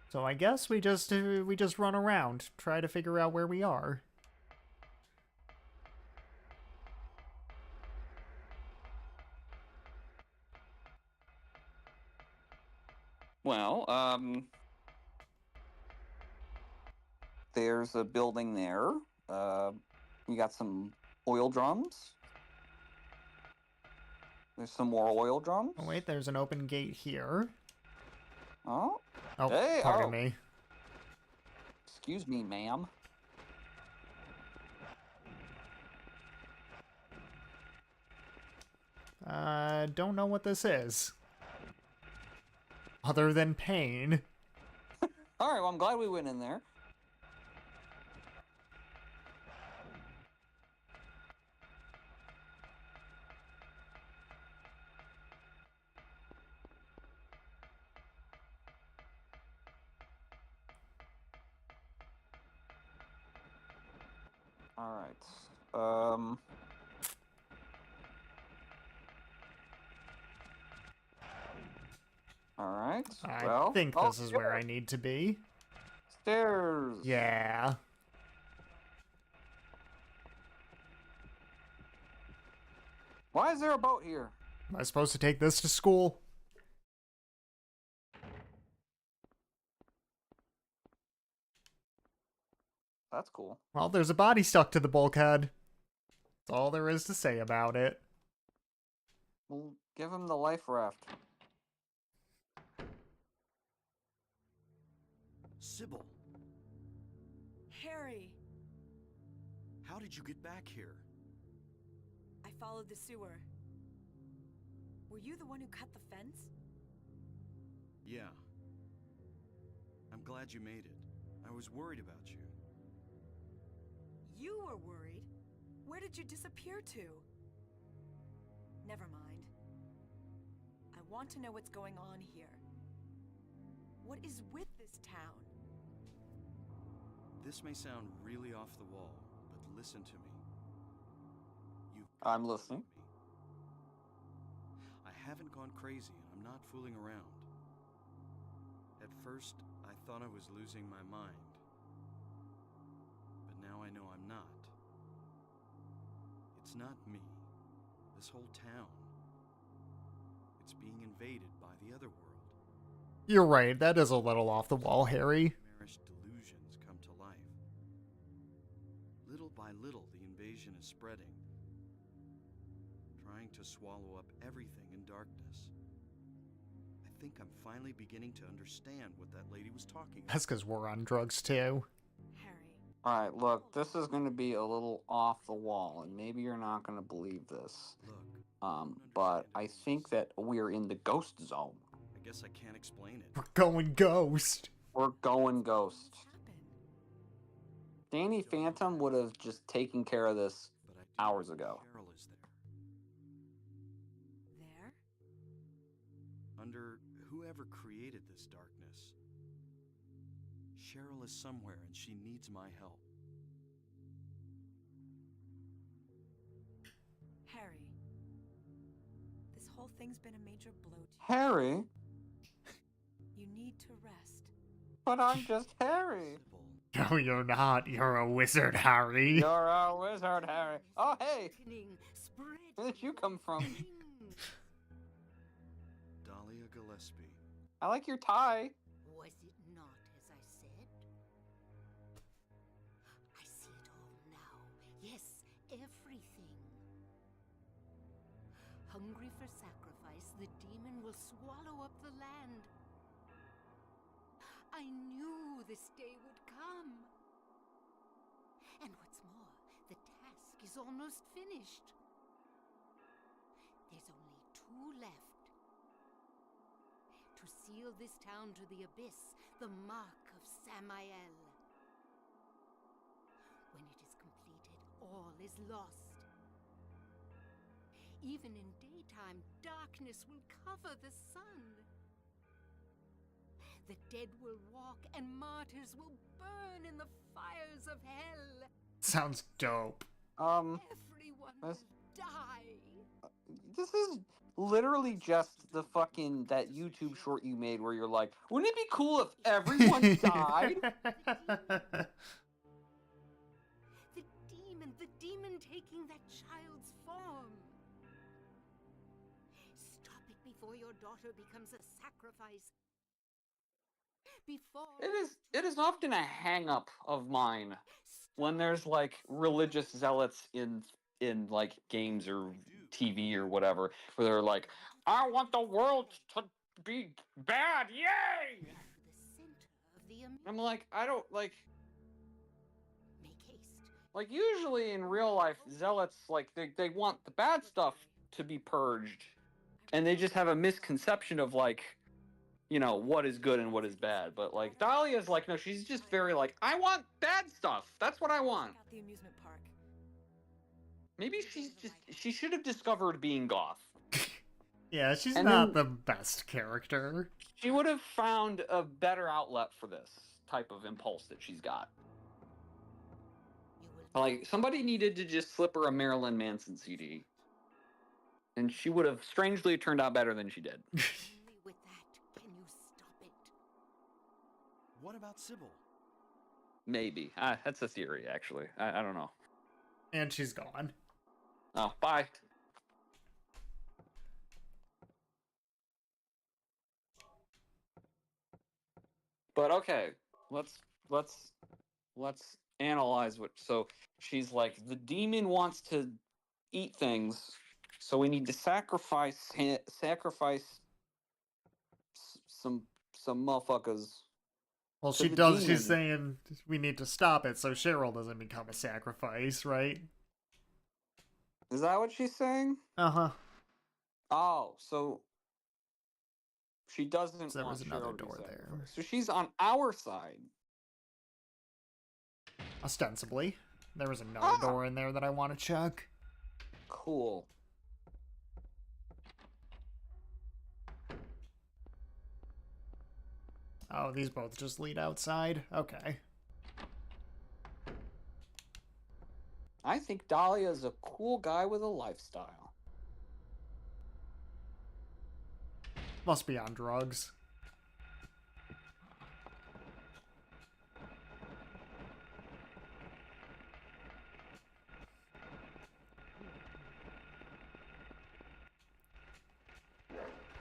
So I guess we just run around, try to figure out where we are. Well, there's a building there. You got some oil drums. There's some more oil drums. Oh wait, there's an open gate here. Oh. Oh, hey, pardon me. Excuse me, ma'am. Don't know what this is. Other than pain. Alright, well, I'm glad we went in there. Alright. Alright. I think this is where I need to be. Stairs. Yeah. Why is there a boat here? Am I supposed to take this to school? That's cool. Well, there's a body stuck to the bulkhead. That's all there is to say about it. Well, give him the life raft. Sybil, Harry, how did you get back here? I followed the sewer. Were you the one who cut the fence? Yeah. I'm glad you made it. I was worried about you. You were worried? Where did you disappear to? Never mind. I want to know what's going on here. What is with this town? This may sound really off the wall, but listen to me. I'm listening. I haven't gone crazy, and I'm not fooling around. At first, I thought I was losing my mind. But now I know I'm not. It's not me. This whole town. It's being invaded by the other world. You're right, that is a little off the wall, Harry. Nightmarish delusions come to life. Little by little, the invasion is spreading, trying to swallow up everything in darkness. I think I'm finally beginning to understand what that lady was talking about. That's because we're on drugs, too. Harry. Alright, look, this is going to be a little off the wall, and maybe you're not going to believe this. Look, But I think that we're in the ghost zone. I guess I can't explain it. We're going ghost. We're going ghost. What happened? Danny Phantom would have just taken care of this But I do hours know ago. Cheryl is there. There? Under whoever created this darkness. Cheryl is somewhere and she needs my help. Harry. This whole thing's been a major blow to you. Harry? You need to rest. But I'm just Harry. Sybil, No, you're not. You're a wizard, Harry. You're a wizard, Harry. Oh, hey! Spread Where did you come from? wings. Dahlia Gillespie. I like your tie. Was it not as I said? I see it all now. Yes, everything. Hungry for sacrifice, the demon will swallow up the land. I knew this day would come. And what's more, the task is almost finished. There's only 2 left. To seal this town to the abyss, the mark of Samael. When it is completed, all is lost. Even in daytime, darkness will cover the sun. The dead will walk and martyrs will burn in the fires of hell. Sounds dope. Everyone will That's- die. This is literally just the fucking that YouTube short you made where you're like, wouldn't it be cool if everyone died? The demon taking that child's form. Stop it before your daughter becomes a sacrifice. Before It is often a hang up of mine when there's like religious zealots in like games or TV or whatever, where they're like, I want the world to be bad, yay! the center of the I'm like, I don't like make haste. like usually in real life zealots like they want the bad stuff to be purged, and they just have a misconception of like, you know, what is good and what is bad. But like Dahlia's like, no, she's just very like, I want bad stuff. That's what I want. Check out the amusement park. Maybe she should have discovered being goth. Yeah, she's And not then- the best character. She would have found a better outlet for this type of impulse that she's got. You will Like somebody needed to just slip her a Marilyn Manson CD, and she would have strangely turned out better than she did. only with that can you stop it. What about Sybil? Maybe. That's a theory, actually. I don't know. And she's gone. Oh, bye. But okay, let's analyze what. So she's like, the demon wants to eat things, so we need to sacrifice some motherfuckers. Well, So she the does. demon- She's saying we need to stop it so Cheryl doesn't become a sacrifice, right? Is that what she's saying? Uh-huh. Oh, so she doesn't So there want was another Cheryl to be door there. sacrificed. So she's on our side. Ostensibly. There was another Ah! door in there that I want to check. Cool. Oh, these both just lead outside? Okay. I think Dahlia's a cool guy with a lifestyle. Must be on drugs.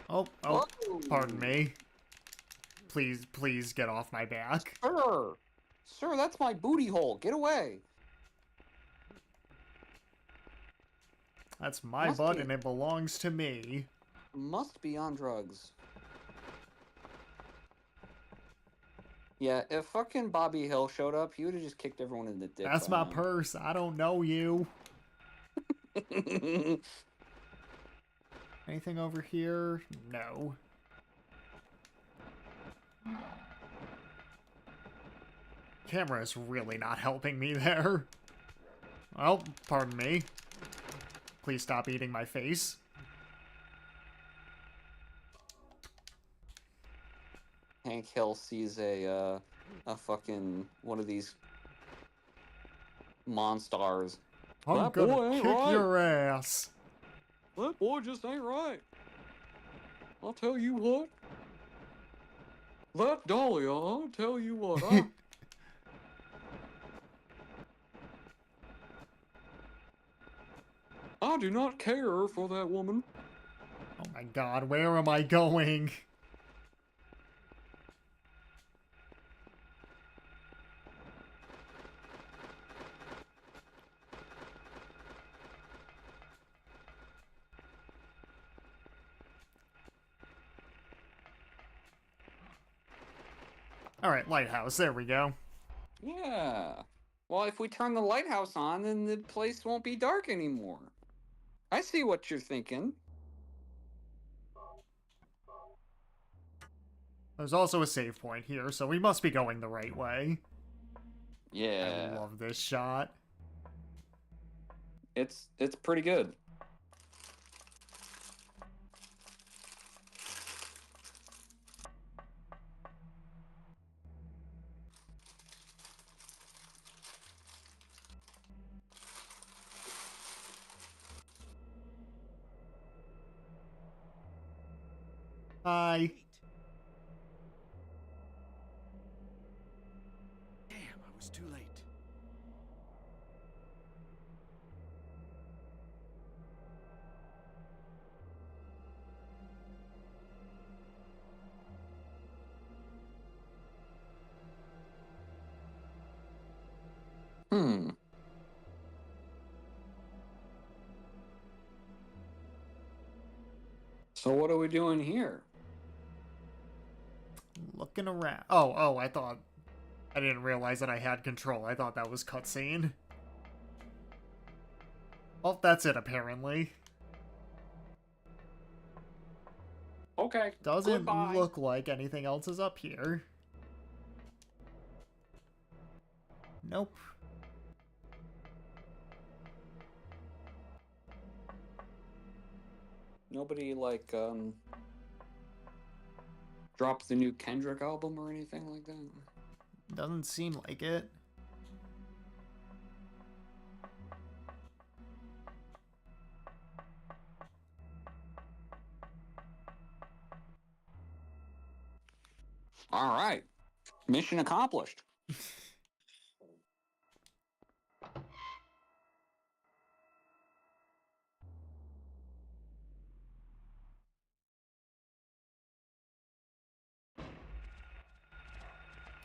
Oh, Whoa. pardon me. Please get off my back. Sir! Sir, that's my booty hole. Get away. That's my butt and it belongs to me. Must be on drugs. Yeah, if fucking Bobby Hill showed up, he would have just kicked everyone in the dick. That's my purse. I don't know you. Anything over here? No. Camera is really not helping me there. Oh, pardon me. Please stop eating my face. Hank Hill sees a fucking one of these monsters. I'm gonna kick your ass. That boy just ain't right. I'll tell you what. That Dahlia, I'll tell you what. I do not care for that woman. Oh my god, where am I going? Alright, lighthouse, there we go. Yeah. Well, if we turn the lighthouse on, then the place won't be dark anymore. I see what you're thinking. There's also a save point here, so we must be going the right way. Yeah. I love this shot. It's pretty good. Hi. Damn, I was too late. Hmm. So what are we doing here? Looking around. Oh, I didn't realize that I had control. I thought that was cutscene. Well, that's it, apparently. Okay. Doesn't look like anything else is up here. Nope. Nobody like dropped the new Kendrick album or anything like that? Doesn't seem like it. All right. Mission accomplished.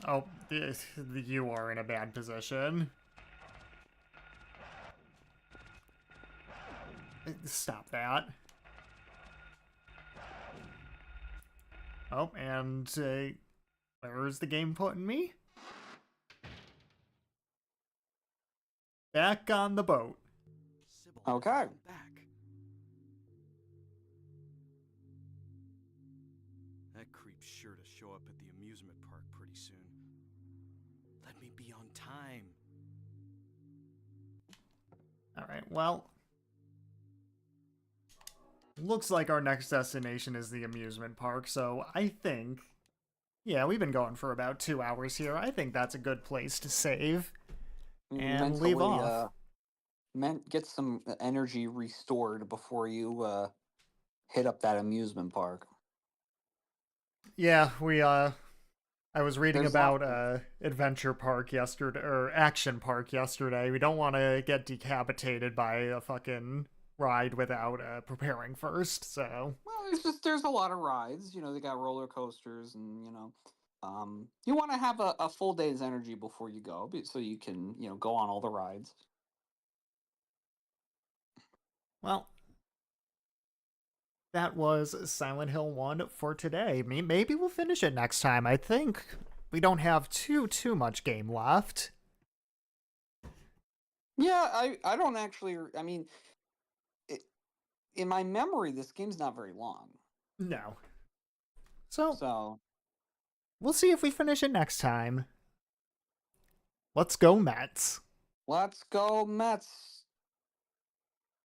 Oh, you are in a bad position. Stop that. Oh, and where is the game putting me? Back on the boat. Okay. Back. That creep's sure to show up at the amusement park pretty soon. Let me be on time. Alright, well. Looks like our next destination is the amusement park, so I think Yeah, we've been going for about 2 hours here. I think that's a good place to save and leave off. Get some energy restored before you hit up that amusement park. Yeah, I was reading about Adventure Park yesterday, or Action Park yesterday. We don't want to get decapitated by a fucking ride without preparing first, so... Well, there's a lot of rides. You know, they got roller coasters and, you want to have a full day's energy before you go, so you can, go on all the rides. Well, that was Silent Hill 1 for today. Maybe we'll finish it next time. I think we don't have too much game left. Yeah, I don't actually... I mean, in my memory, this game's not very long. No. So, we'll see if we finish it next time. Let's go, Mets. Let's go, Mets.